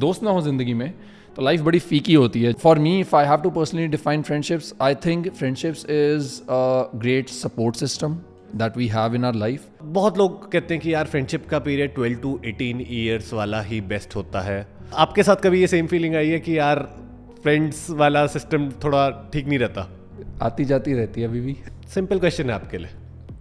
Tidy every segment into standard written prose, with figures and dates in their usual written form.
दोस्त ना हो ज़िंदगी में तो लाइफ बड़ी फीकी होती है. For me, if I have to personally define friendships, I think friendships is a great support system that we have in our life. बहुत लोग कहते हैं कि यार फ्रेंडशिप का पीरियड 12 to 18 ईयर्स वाला ही बेस्ट होता है. आपके साथ कभी ये सेम फीलिंग आई है कि यार फ्रेंड्स वाला सिस्टम थोड़ा ठीक नहीं रहता? आती जाती रहती है अभी भी. सिंपल क्वेश्चन है आपके लिए.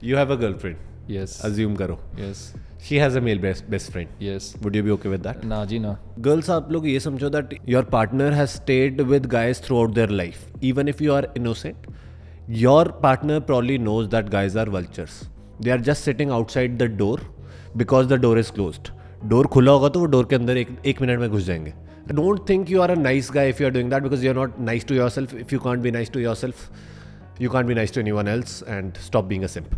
You have a girlfriend, yes, assume करो. Yes, she has a male best friend. Yes. Would you be okay with that? ना जी ना. गर्ल्स, आप लोग ये समझो that your partner has stayed with guys throughout their life. Even if you are innocent, your partner probably knows that guys are vultures. They are just sitting outside the door because the door is closed. Door खुला होगा तो वो door के अंदर एक minute में घुस जाएंगे. Don't think you are a nice guy if you are doing that, because you are not nice to yourself. If you can't be nice to yourself, you can't be nice to anyone else, and stop being a simp.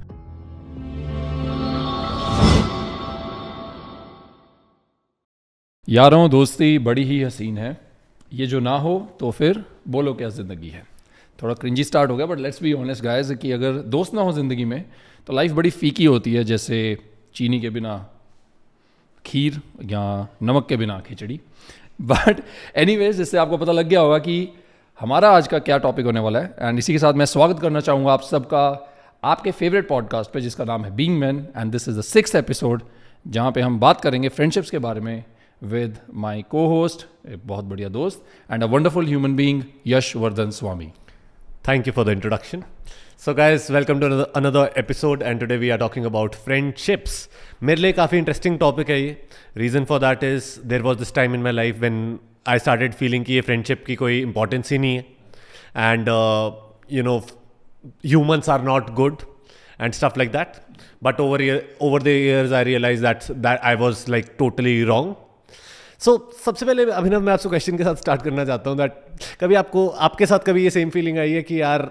यारों दोस्ती बड़ी ही हसीन है, ये जो ना हो तो फिर बोलो क्या ज़िंदगी है. थोड़ा क्रिंजी स्टार्ट हो गया, but let's be honest guys कि अगर दोस्त ना हो ज़िंदगी में तो लाइफ बड़ी फीकी होती है, जैसे चीनी के बिना खीर या नमक के बिना खिचड़ी. बट एनीवेज, जिससे आपको पता लग गया होगा कि हमारा आज का क्या टॉपिक होने वाला है. एंड इसी के साथ मैं स्वागत करना चाहूँगा आप सबका आपके फेवरेट पॉडकास्ट पे, जिसका नाम है being man. And this is the 6th episode, जहाँ पे हम बात करेंगे फ्रेंडशिप्स के बारे में with my co-host, a बहुत बढ़िया दोस्त, and a wonderful human being, Yashvardhan Swami. Thank you for the introduction. So guys, welcome to another episode, and today we are talking about friendships. मेरे लिए काफ़ी interesting topic है ये. Reason for that is there was this time in my life when I started feeling कि ये friendship की कोई importance ही नहीं है, and you know, humans are not good and stuff like that. But over the years I realized that I was like totally wrong. सो सबसे पहले अभिनव, मैं आपसे क्वेश्चन के साथ स्टार्ट करना चाहता हूँ दैट कभी आपके साथ कभी ये सेम फीलिंग आई है कि यार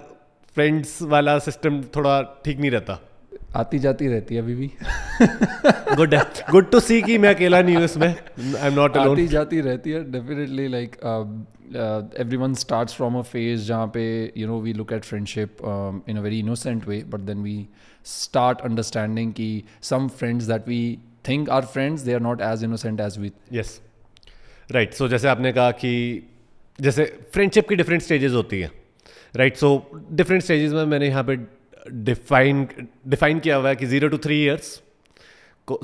फ्रेंड्स वाला सिस्टम थोड़ा ठीक नहीं रहता? आती जाती रहती है अभी भी. गुड टू सी कि मैं अकेला नहीं हूँ इसमें. I am not alone. आती जाती रहती है definitely. Like everyone starts from a phase जहाँ पे you know we look at friendship in a very innocent way, but then we start understanding कि some friends that we think are friends, they are not as innocent as we. Yes, right. So जैसे आपने कहा कि जैसे friendship की different stages होती हैं, right. So different stages में मैंने यहाँ पे डिफाइन किया हुआ है कि 0 to 3 years,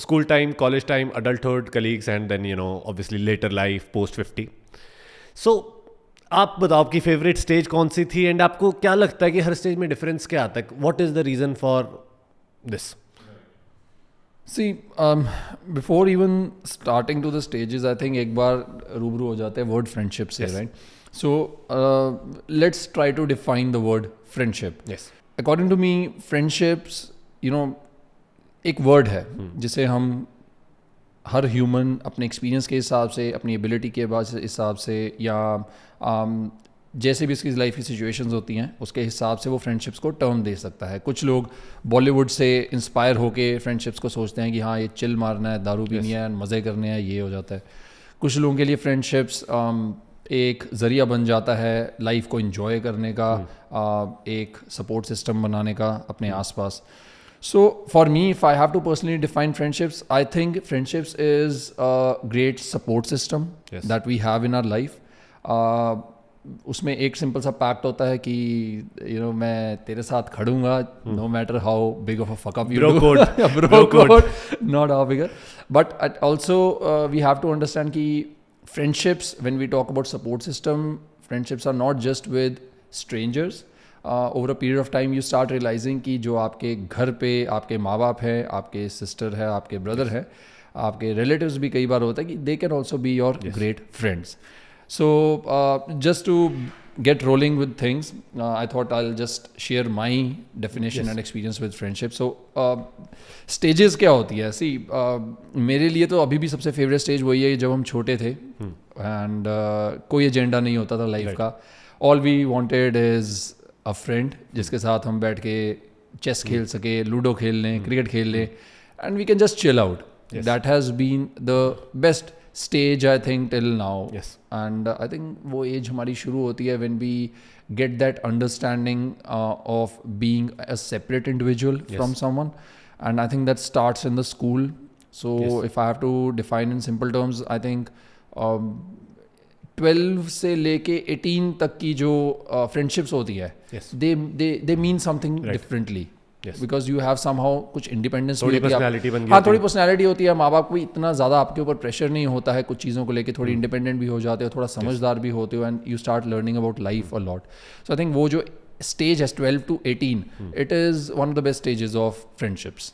school time, college time, adulthood, colleagues, and then you know obviously later life post 50. So आप बताओ आपकी फेवरेट स्टेज कौन सी थी, एंड आपको क्या लगता है कि हर स्टेज में डिफरेंस क्या आता है? What is the reason for this? See, before even starting to the stages, I think एक बार रूबरू हो जाते हैं वर्ड फ्रेंडशिप से, right? So let's try to define the word friendship. Yes. According to me, friendships, you know, एक word है जिसे हम हर ह्यूमन अपने एक्सपीरियंस के हिसाब से, अपनी एबिलिटी के हिसाब से, या जैसे भी इसकी लाइफ की सिचुएशंस होती हैं उसके हिसाब से वो फ्रेंडशिप्स को टर्म दे सकता है. कुछ लोग बॉलीवुड से इंस्पायर होके फ्रेंडशिप्स को सोचते हैं कि हाँ ये चिल मारना है, दारू पीनी है, मज़े करने हैं, ये हो जाता है. कुछ लोगों के लिए फ्रेंडशिप्स एक ज़रिया बन जाता है लाइफ को इंजॉय करने का, एक सपोर्ट सिस्टम बनाने का अपने आसपास. So for me, if I have to personally define friendships, I think friendships is a great support system that we have in our life. उसमें एक सिंपल सा पैक्ट होता है कि यू नो मैं तेरे साथ खड़ूंगा no matter how big of a fuck up you do. Bro code, not how bigger. But also we have to understand कि friendships, when we talk about support system, friendships are not just with strangers. Over a period of time you start realising कि जो आपके घर पे आपके माँ बाप हैं, आपके सिस्टर है, आपके ब्रदर है, आपके रिलेटिव्स भी कई बार होता है कि they can also be your great friends. So just to get rolling with things, I thought I'll just share my definition and experience with friendship. So stages क्या होती है? See, मेरे लिए तो अभी भी सबसे फेवरेट स्टेज वही है जब हम छोटे थे एंड कोई एजेंडा नहीं होता था लाइफ का. All we wanted is a friend जिसके साथ हम बैठ के चेस खेल सके, लूडो खेल लें, क्रिकेट खेल लें, and we can just chill out. That has been the best stage I think till now. Yes. And I think वो age हमारी शुरू होती है when we get that understanding of being a separate individual from someone, and I think that starts in the school. So if I have to define in simple terms, I think 12 से लेके 18 तक की जो friendships होती है, they mean something differently, because you have somehow कुछ independence, थोड़ी personality बन गई, हाँ थोड़ी पर्सनैलिटी होती है, माँ बाप को इतना ज़्यादा आपके ऊपर प्रेशर नहीं होता है, कुछ चीज़ों को लेके थोड़ी इंडिपेंडेंट भी हो जाते हो, थोड़ा समझदार भी होते हो, and you start learning about life a lot. So I think वो जो स्टेज है 12 to 18, it is one of the best stages of friendships.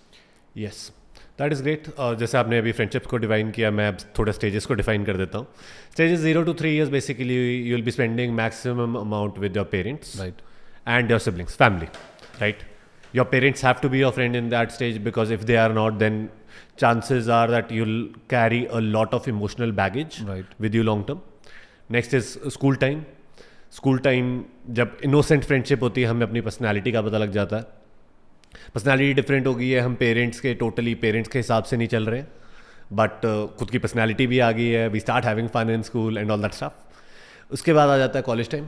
Yes, that is great. जैसे आपने अभी फ्रेंडशिप्स को डिफाइन किया, मैं अब थोड़ा स्टेजेस को डिफाइन कर देता हूँ. Stages 0 to 3 years basically you will be spending maximum amount with your parents and your siblings, family, right? Your parents have to be your friend in that stage, because if they are not, then chances are that you'll carry a lot of emotional baggage with you long term. Next is school time. School time जब innocent friendship होती है, हमें अपनी personality का पता लग जाता है. पर्सनैलिटी डिफरेंट हो गई है, हम पेरेंट्स के हिसाब से नहीं चल रहे हैं, बट खुद की पर्सनैलिटी भी आ गई है. We start having fun in school and all that stuff. उसके बाद आ जाता है कॉलेज टाइम.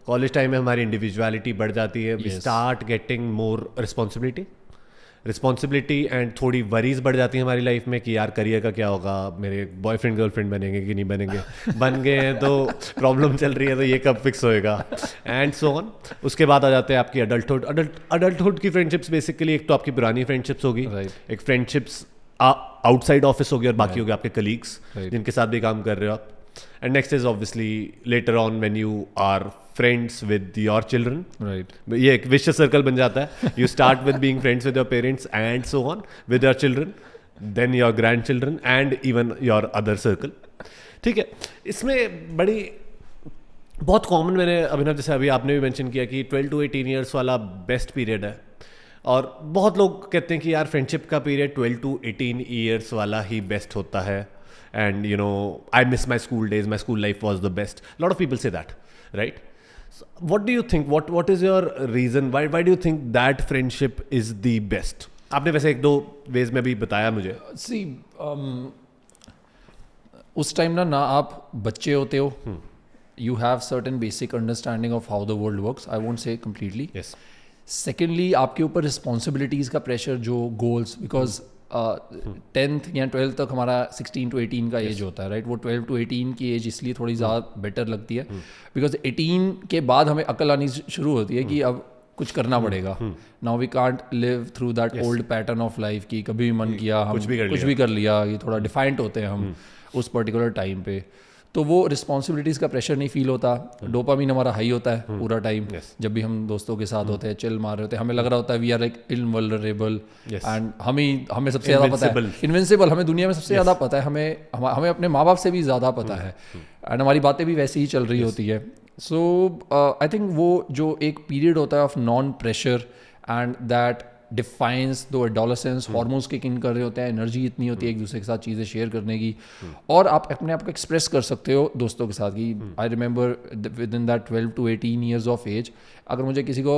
कॉलेज टाइम में हमारी इंडिविजुअलिटी बढ़ जाती है. We start getting more responsibility and थोड़ी वरीज बढ़ जाती है हमारी लाइफ में कि यार करियर का क्या होगा, मेरे बॉयफ्रेंड गर्लफ्रेंड बनेंगे कि नहीं बनेंगे, बन गए हैं तो प्रॉब्लम चल रही है, तो ये कब फिक्स होएगा, एंड सो ऑन. उसके बाद आ जाते हैं आपकी अडल्टहुड की फ्रेंडशिप्स. बेसिकली एक तो आपकी पुरानी फ्रेंडशिप्स होगी, एक फ्रेंडशिप्स आउटसाइड ऑफिस होगी, और बाकी होगी आपके कलीग्स जिनके साथ भी काम कर रहे हो आप. And next is obviously later on when you are friends with your children. ये एक vicious circle बन जाता है. You start with being friends with your parents and so on with your children, then your grandchildren and even your other circle. ठीक है. इसमें बहुत common, मैंने अभिनव जैसे अभी आपने भी मेंशन किया कि 12 to 18 years वाला बेस्ट पीरियड है, और बहुत लोग कहते हैं कि यार फ्रेंडशिप का पीरियड 12 to 18 years वाला ही बेस्ट होता है. And you know, I miss my school days, my school life was the best. A lot of people say that, right? So what do you think, what is your reason, why do you think that friendship is the best? आपने वैसे एक दो ways में भी बताया मुझे. See, उस time ना आप बच्चे होते हो, you have certain basic understanding of how the world works. I won't say completely. Yes. Secondly, आपके ऊपर responsibilities का pressure, जो goals, because 10th या 12th तक हमारा 16 to 18 का एज होता है, राइट? वो 12 to 18 की एज इसलिए थोड़ी ज़्यादा बेटर लगती है, बिकॉज 18 के बाद हमें अकल आनी शुरू होती है कि अब कुछ करना पड़ेगा. Now we can't live through that old pattern of life की कभी भी मन किया हम कुछ भी कर लिया. ये थोड़ा डिफाइंट होते हैं हम उस पर्टिकुलर टाइम पे, तो वो रिस्पॉन्सिबिलिटीज़ का प्रेशर नहीं फील होता. डोपामिन हमारा हाई होता है पूरा टाइम. जब भी हम दोस्तों के साथ होते हैं, चिल मार रहे होते हैं, हमें लग रहा होता है वी आर लाइक इनवल्नरेबल, एंड हमें सबसे ज़्यादा पता है, इनविंसिबल, हमें दुनिया में सबसे ज़्यादा पता है, हमें अपने माँ बाप से भी ज़्यादा पता है, एंड हमारी बातें भी वैसे ही चल रही होती है. सो आई थिंक वो जो एक पीरियड होता है of non pressure, and that defines दो एडोलेसेंस, हॉर्मोन्स किक इन कर रहे होते हैं, एनर्जी इतनी होती है एक दूसरे के साथ चीज़ें शेयर करने की, और आप अपने आप को एक्सप्रेस कर सकते हो दोस्तों के साथ. कि I remember within that 12 to 18 years of age, अगर मुझे किसी को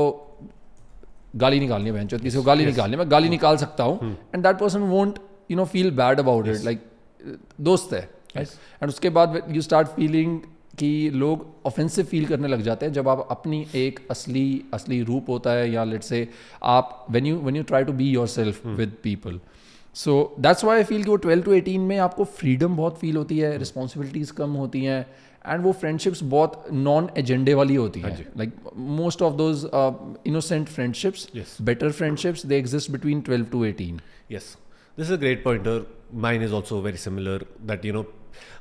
गाली निकालनी है, बहनचोद किसी को गाली निकालनी है, मैं गाली निकाल सकता हूँ, and that person won't feel bad about it, like दोस्त है. एंड उसके बाद यू स्टार्ट फीलिंग कि लोग ऑफेंसिव फील करने लग जाते हैं जब आप अपनी एक असली रूप होता है, या लेट्स से आप when you try to be yourself with people. So that's why I feel कि वो 12 to 18 में आपको फ्रीडम बहुत फील होती है, रिस्पॉन्सिबिलिटीज़ कम होती हैं, एंड वो फ्रेंडशिप्स बहुत नॉन एजेंडे वाली होती हैं. Like most of those innocent friendships, better friendships, they exist between 12 to 18. Yes, this is a great pointer. Mine is also very similar, that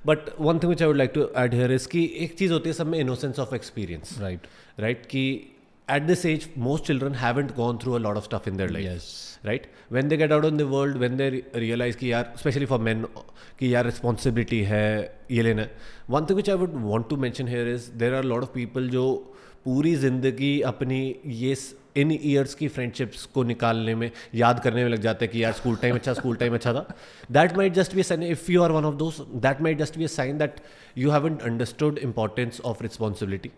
but one thing which I would like to add here is कि एक चीज़ होती है सब में innocence of experience, right? कि at this age most children haven't gone through a lot of stuff in their life, right? When they get out in the world, when they realize कि यार, especially for men, कि यार responsibility है, ये लेना है. One thing which I would want to mention here is there are a lot of people जो पूरी ज़िंदगी अपनी ये इन ईयर्स की फ्रेंडशिप्स को निकालने में, याद करने में लग जाते हैं कि यार स्कूल टाइम अच्छा था. That might just be a sign, if you are one of those, that might just be a sign that you haven't understood importance of responsibility.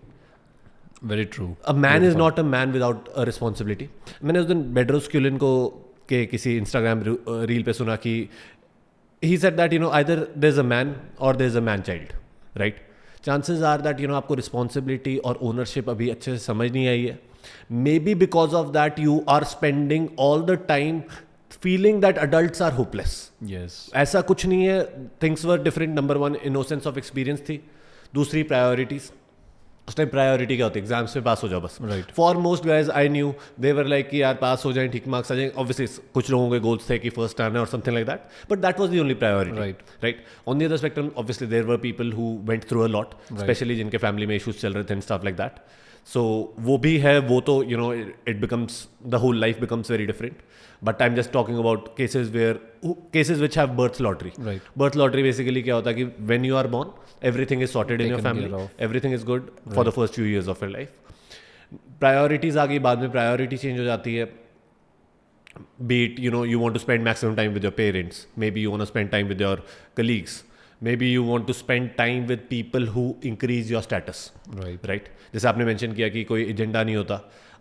Very true. A man is not a man without a responsibility. मैंने उस दिन बेड्रोस क्यूलिन को के किसी Instagram reel पे सुना कि he said that either there's a man or there's a man child, right? Chances are that आपको रिस्पॉन्सिबिलिटी और ओनरशिप अभी अच्छे से समझ नहीं आई है. Maybe because of that you are spending all the time feeling that adults are hopeless. Yes. ऐसा कुछ नहीं है. Things were different. Number one, innocence of experience थी. दूसरी प्रायोरिटीज़, उस टाइम प्रायोरिटी क्या होती है, एग्जाम्स में पास हो जाओ बस. Right. For most guys I knew they were like कि यार पास हो जाए, ठीक मार्क्स आ जाए. ऑब्वियसली कुछ लोगों के गोल्स थे कि फर्स्ट आना और something like that, but that was the only priority. Right. On the other spectrum obviously there were people who went through a lot, specially जिनके फैमिली में इशूज चल रहे थे and stuff like that. So वो भी है, वो तो you know it becomes the whole life becomes very different. But I am just talking about cases which have birth lottery. Right. Birth lottery basically क्या होता है कि when you are born everything is sorted in your Taken family, care of. everything is good for the first few years of your life. Priorities आ गई, बाद में priority change हो जाती है. Be it you want to spend maximum time with your parents, maybe you want to spend time with your colleagues, maybe you want to spend time with people who increase your status. Right. जैसे आपने mention किया कि कोई agenda नहीं होता.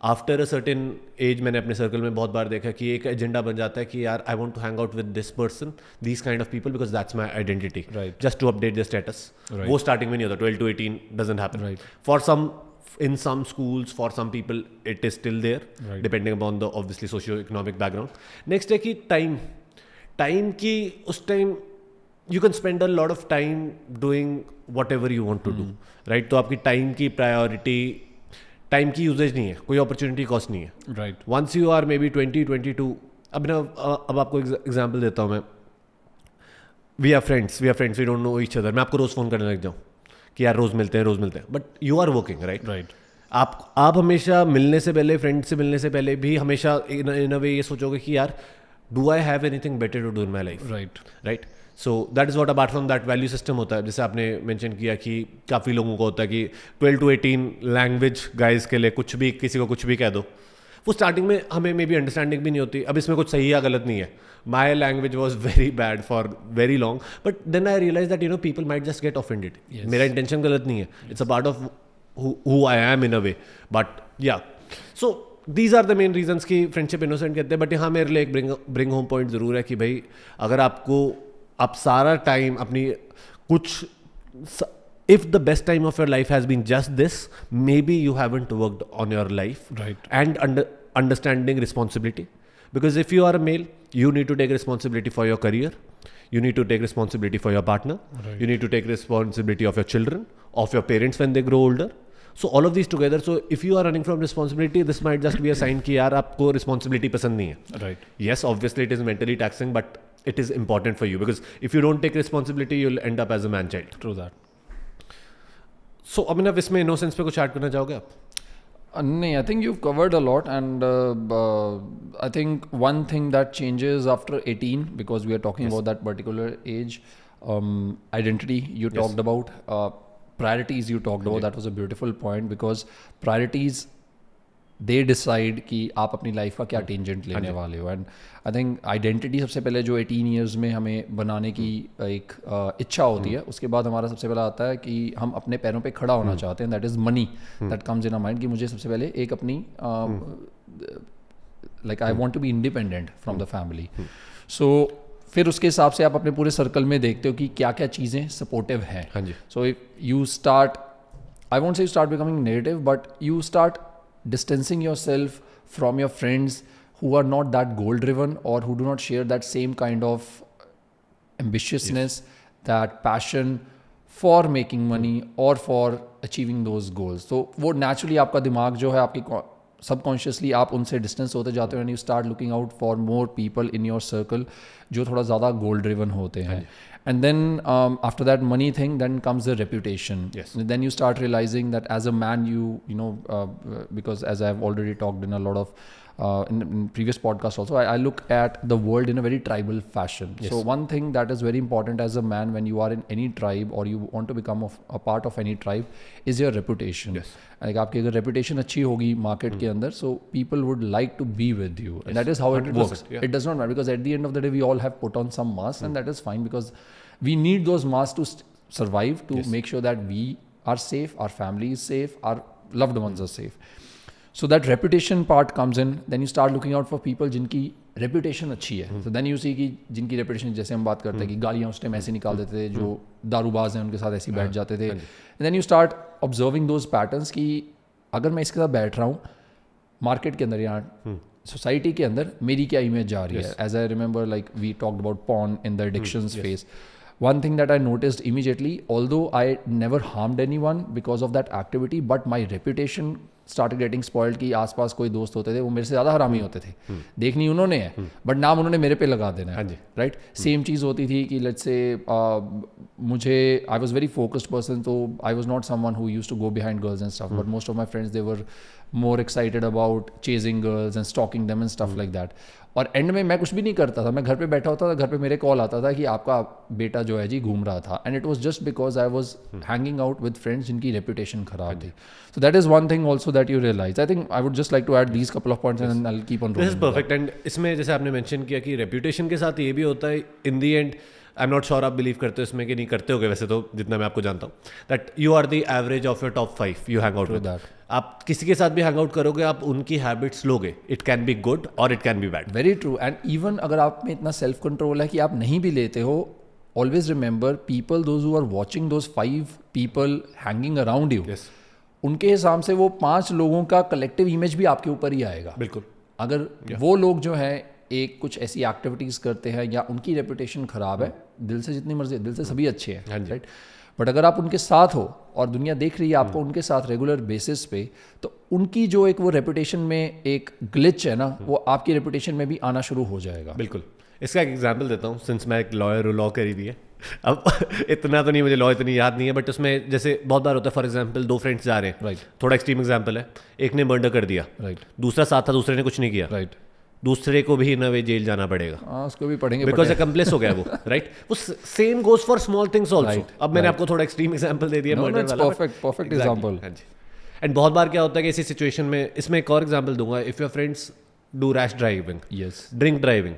After a certain age मैंने अपने circle में बहुत बार देखा कि एक एजेंडा बन जाता है कि यार I want to hang out with this person, this kind of people, because that's my identity, just to update the status. वो स्टार्टिंग में नहीं होता, 12 to 18 doesn't happen. For some in some schools, for some people it is still there, depending upon the obviously socio-economic background. Next है कि time की उस time you can spend a lot of time doing whatever you want to do, right? तो आपकी time की priority, time की usage नहीं है, कोई अपॉर्चुनिटी कॉस्ट नहीं है. Right. Once you are maybe 20-22, अब आपको एग्जाम्पल देता हूँ मैं. We are friends, we don't know each other. मैं आपको रोज़ फ़ोन करने लग जाऊँ कि यार रोज़ मिलते हैं, but you are working, right. आप हमेशा मिलने से पहले, फ्रेंड से मिलने से पहले भी हमेशा इन अ वे ये सोचोगे कि यार do I have anything better to do in my life. Right. So that is what apart from that value system होता है. जैसे आपने मेंशन किया कि काफ़ी लोगों को होता है कि 12 to 18 लैंग्वेज गाइज के लिए कुछ भी, किसी को कुछ भी कह दो. वो स्टार्टिंग में हमें मे बी अंडरस्टैंडिंग भी नहीं होती. अब इसमें कुछ सही या गलत नहीं है. My language was very bad for very long, but then I realise that people might just get offended. मेरा इंटेंशन गलत नहीं है, it's a part of who I am in a way. But yeah so these are the main reasons कि friendship innocent कहते हैं. But यहाँ मेरे लिए एक ब्रिंग होम पॉइंट ज़रूर है कि भाई अगर आप सारा टाइम अपनी कुछ, if the best time of your life has been just this, maybe you haven't worked on your life, right, and understanding responsibility. Because if you are a male, you need to take responsibility for your career, you need to take responsibility for your partner, right, you need to take responsibility of your children, of your parents when they grow older. So all of these together, so if you are running from responsibility, this might just be a sign कि यार आपको responsibility पसंद नहीं है. right. Yes, obviously it is mentally taxing, but it is important for you, because if you don't take responsibility, you'll end up as a man child. True that. So अब इसमें innocence पे कुछ add करना चाहोगे आप? नहीं, I think you've covered a lot, and I think one thing that changes after 18, because we are talking about that particular age, identity you talked about, priorities you talked about. That was a beautiful point, because priorities, they decide कि आप अपनी life का क्या tangent लेने वाले हो. And I think identity सबसे पहले जो 18 ईयर्स में हमें बनाने की एक इच्छा होती है, उसके बाद हमारा सबसे पहला आता है कि हम अपने पैरों पे खड़ा होना चाहते हैं. That is money that comes in a mind कि मुझे सबसे पहले एक अपनी like I want to be independent from the family. So फिर उसके हिसाब से आप अपने पूरे सर्कल में देखते हो कि क्या क्या चीज़ें सपोर्टिव हैं. So if you start, I won't say you start becoming negative, but you start distancing yourself from your friends who are not that goal driven, or who do not share that same kind of ambitiousness, that passion for making money or for achieving those goals. So वो naturally आपका दिमाग जो है, आपकी subconsciously आप उनसे distance होते जाते हो, and you start looking out for more people in your circle जो थोड़ा ज़्यादा goal driven होते हैं. And then after that money thing, then comes the reputation. Then you start realizing that as a man, you know, because as I've already talked in a lot of in previous podcasts also, I look at the world in a very tribal fashion. So one thing that is very important as a man when you are in any tribe, or you want to become a part of any tribe, is your reputation. Like आपकी अगर reputation अच्छी होगी market के अंदर, so people would like to be with you. And that is how it works. It does not matter, because at the end of the day we all have put on some masks, and that is fine, because we need those masks to survive, to make sure that we are safe, our family is safe, our loved ones are safe. So that reputation part comes in. Then you start looking out for people जिनकी reputation अच्छी है. So then you see कि जिनकी reputation, जैसे हम बात करते हैं कि गालियाँ उस टाइम ऐसे निकाल देते थे, जो दारूबाज हैं उनके साथ ऐसे बैठ जाते थे. And then you start observing those patterns कि अगर मैं इसके साथ बैठ रहा हूँ मार्केट के अंदर, यहाँ सोसाइटी के अंदर मेरी क्या इमेज जा रही है. As I remember, like we talked about porn in the addictions phase. one thing that I noticed immediately, although I never harmed anyone because of that activity, but my reputation started getting spoiled कि आसपास कोई दोस्त होते थे वो मेरे से ज़्यादा हरामी होते थे, देखनी उन्होंने है बट नाम उन्होंने मेरे पे लगा देना है, राइट. सेम चीज़ होती थी कि लेट्स से मुझे I was very focused person, तो I was not someone who used to go behind girls and stuff, but most of my friends they were more excited about chasing girls and stalking them and stuff like that. और and में मैं कुछ भी नहीं करता था, मैं घर पे बैठा होता था, घर पे मेरे कॉल आता था कि आपका बेटा जो है जी घूम रहा था, and it was just because I was hanging out with friends जिनकी रेपुटेशन खराब थी. So that is one thing also that you realize. I think I would just like to add these couple of points and I will keep on rolling. This is perfect. And इसमें जैसे आपने mention किया कि reputation के साथ ये भी होता है in the end, I am not sure आप बिलीव करते हो इसमें कि नहीं करते होगे वैसे, तो जितना मैं आपको जानता हूँ, that you are the average of your top 5 you hang out with. आप किसी के साथ भी हैंग आउट करोगे, आप उनकी हैबिट्स लोगे. इट कैन बी गुड और it can be bad. Very true. And even अगर आप में इतना सेल्फ कंट्रोल है कि आप नहीं भी लेते हो, always remember people those who are watching those 5 people hanging around you, उनके हिसाब से वो 5 लोगों का कलेक्टिव इमेज भी आपके ऊपर ही आएगा. बिल्कुल. अगर वो लोग जो हैं एक कुछ ऐसी एक्टिविटीज़ करते हैं या उनकी रेपुटेशन ख़राब है, दिल से जितनी मर्जी, दिल से सभी अच्छे हैं, राइट, बट अगर आप उनके साथ हो और दुनिया देख रही है आपको उनके साथ रेगुलर बेसिस पे, तो उनकी जो एक वो रेपुटेशन में एक ग्लिच है ना, वो आपकी रेपुटेशन में भी आना शुरू हो जाएगा. बिल्कुल. इसका एक एग्जांपल देता हूँ, सिंस मैं एक लॉयर, लॉ करी दी है. अब इतना तो नहीं, मुझे लॉ इतनी याद नहीं है, बट उसमें जैसे बहुत बार होता है, फॉर एग्जांपल 2 फ्रेंड्स जा रहे हैं, राइट, थोड़ा एक्सट्रीम एग्जांपल है, एक ने मर्डर कर दिया, राइट, दूसरा साथ था, दूसरे ने कुछ नहीं किया, राइट, दूसरे को भी इन अ वे जेल जाना पड़ेगा. उसको भी पढ़ेंगे बिकॉज अकम्प्लिस हो गया वो, राइट. वो same goes for small things also. अब मैंने आपको थोड़ा एक्सट्रीम एग्जांपल दे दिया मर्डर वाला, परफेक्ट एग्जांपल. एंड बहुत बार क्या होता है कि ऐसी सिचुएशन में, इसमें एक और एग्जांपल दूंगा, if your friends do rash driving, yes, drink driving,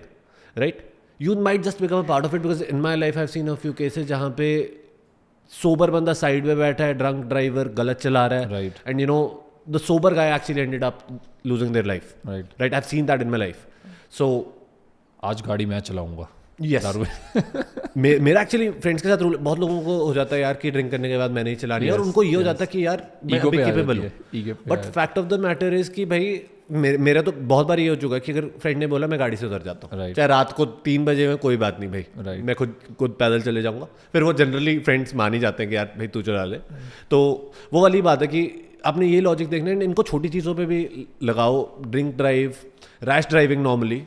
right, you might just become a part of it, because in my life I've seen a few cases जहाँ पे सोबर बंदा साइड में बैठा है, ड्रंक ड्राइवर गलत चला रहा है, right, and you know the sober guy actually ended up losing their life, right. I've seen that in my life. So आज गाड़ी मैं चलाऊंगा. Yes. मेरा एक्चुअली फ्रेंड्स के साथ रूल, बहुत लोगों को हो जाता है यार कि ड्रिंक करने के बाद मैं नहीं चलानी, और उनको ये हो जाता है कि यार मैं अभी कैपेबल हूँ. But fact of the matter is कि भाई मेरा तो बहुत बार ये हो चुका है कि अगर फ्रेंड ने बोला मैं गाड़ी से उतर जाता हूँ, चाहे रात को 3 बजे में, कोई बात नहीं भाई, मैं खुद पैदल चले जाऊँगा. फिर वो जनरली फ्रेंड्स मान ही जाते हैं कि यार भाई तू चला ले. तो वो वाली बात है कि आपने ये लॉजिक देखना है, इनको छोटी चीज़ों पे भी लगाओ. Drink drive, rash driving normally,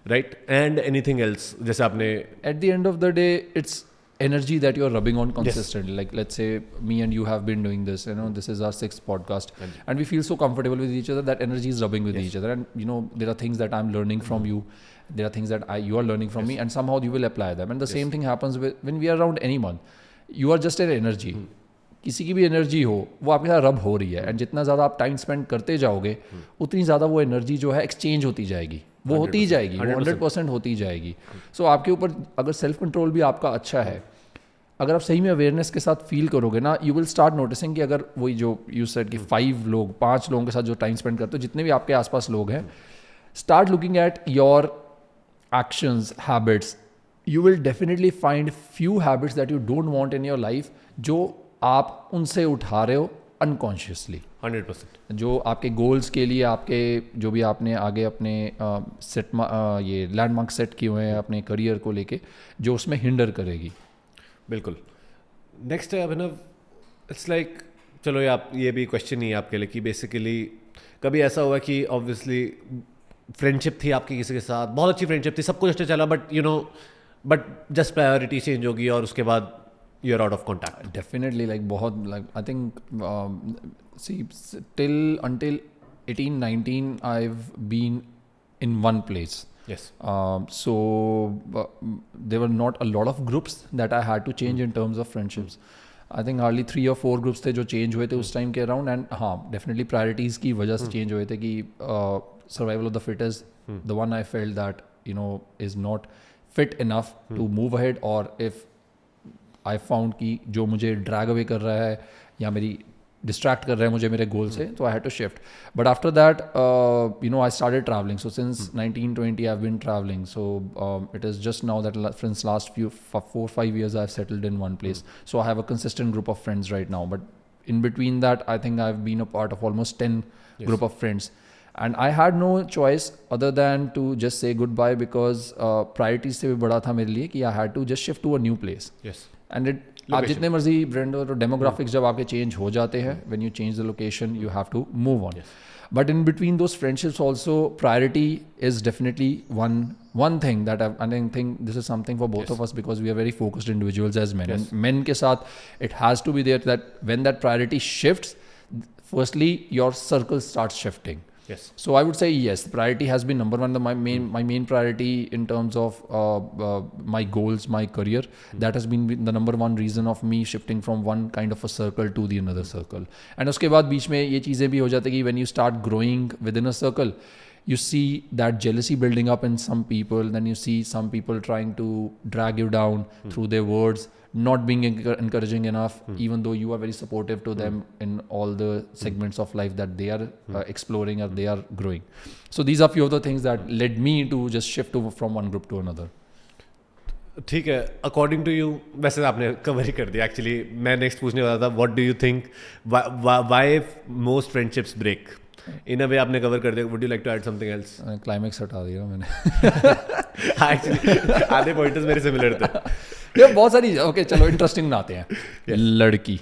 right, and anything else. जैसे आपने eight the end of the day it's energy that you're rubbing on consistently. Like let's say me and you have been doing this, you know, this is our 6th podcast, and we feel so comfortable with each other that energy is rubbing with each other, and you know there are things that I'm learning from you, there are things that you are learning from me, and somehow you will apply them, and the same thing happens when we are around anyone. You are just an energy. किसी की भी energy हो, वो आपके साथ रब हो रही है, एंड जितना ज़्यादा आप टाइम स्पेंड करते जाओगे उतनी ज़्यादा वो एनर्जी जो है एक्सचेंज होती जाएगी, वो होती ही जाएगी, वो 100% होती ही जाएगी. सो आपके ऊपर अगर सेल्फ कंट्रोल भी आपका अच्छा है, अगर आप सही में अवेयरनेस के साथ फील करोगे ना, यू विल स्टार्ट नोटिसिंग कि अगर वही जो यू सेड कि 5 लोगों के साथ जो टाइम स्पेंड करते हो, जितने भी आपके आसपास लोग हैं, start looking at your actions, habits. You will definitely find few habits that you don't want in your life, जो आप उनसे उठा रहे हो अनकॉन्शियसली. 100%. जो आपके गोल्स के लिए, आपके जो भी आपने आगे अपने ये लैंडमार्क सेट किए हुए हैं अपने करियर को लेके, जो उसमें हिंडर करेगी. बिल्कुल. नेक्स्ट है अभिनव, इट्स लाइक, चलो ये भी क्वेश्चन नहीं है आपके लिए कि बेसिकली कभी ऐसा हुआ कि ऑब्वियसली फ्रेंडशिप थी आपकी किसी के साथ, बहुत अच्छी फ्रेंडशिप थी, सब कुछ अच्छा चला, but you know but just priority change होगी और उसके बाद you are out of contact. Definitely, like बहुत, like I think see till until 18-19 I've been in one place. Yes. So there were not a lot of groups that I had to change in terms of friendships. I think hardly 3 or 4 groups थे जो change हुए थे उस time के around, and हाँ definitely priorities की वजह से change हुए थे कि survival of the fittest, the one I felt that you know is not fit enough to move ahead, or if I found कि जो मुझे drag away कर रहा है या मेरी distract कर रहा है मुझे मेरे गोल से, तो I had to shift. But after that, you know, I started traveling. So since 1920, I've been traveling. So it is just now that since last 4-5 years, I've settled in one place. So I have a consistent group of friends right now. But in between that, I think I've been a part of almost 10 group of friends. And I had no choice other than to just say goodbye because priorities से भी बड़ा था मेरे लिए कि I had to just shift to a new place. Yes. And आप जितने मर्जी ब्रांड और डेमोग्राफिक्स जब आपके चेंज हो जाते हैं, when you change the location, you have to move on. Yes. But in between those friendships also, priority is definitely one thing that I think this is something for both of us because we are very focused individuals as men. And men के साथ it has to be there that when that priority shifts, firstly your circle starts shifting. Yes. So I would say yes, priority has been number one. My main priority in terms of my goals, my career, that has been the number one reason of me shifting from one kind of a circle to the another circle. And उसके बाद बीच में ये चीज़ें भी हो जाती है कि when you start growing within a circle, you see that jealousy building up in some people, then you see some people trying to drag you down through their words, not being encouraging enough, even though you are very supportive to them in all the segments of life that they are exploring or they are growing. So these are few of the things that led me to just shift from one group to another. ठीक है, according to you, वैसे आपने cover ही कर दिया actually. मैं next पूछने वाला था, what do you think why most friendships break? In a way आपने कवर कर दिया. Would you like to add something else? Climax हटा दिया मैंने. हाँ, एक्चुअली आधे पॉइंटर्स मेरे सिमिलर थे. ये बहुत सारी. ओके चलो इंटरेस्टिंग बनाते हैं. लड़की.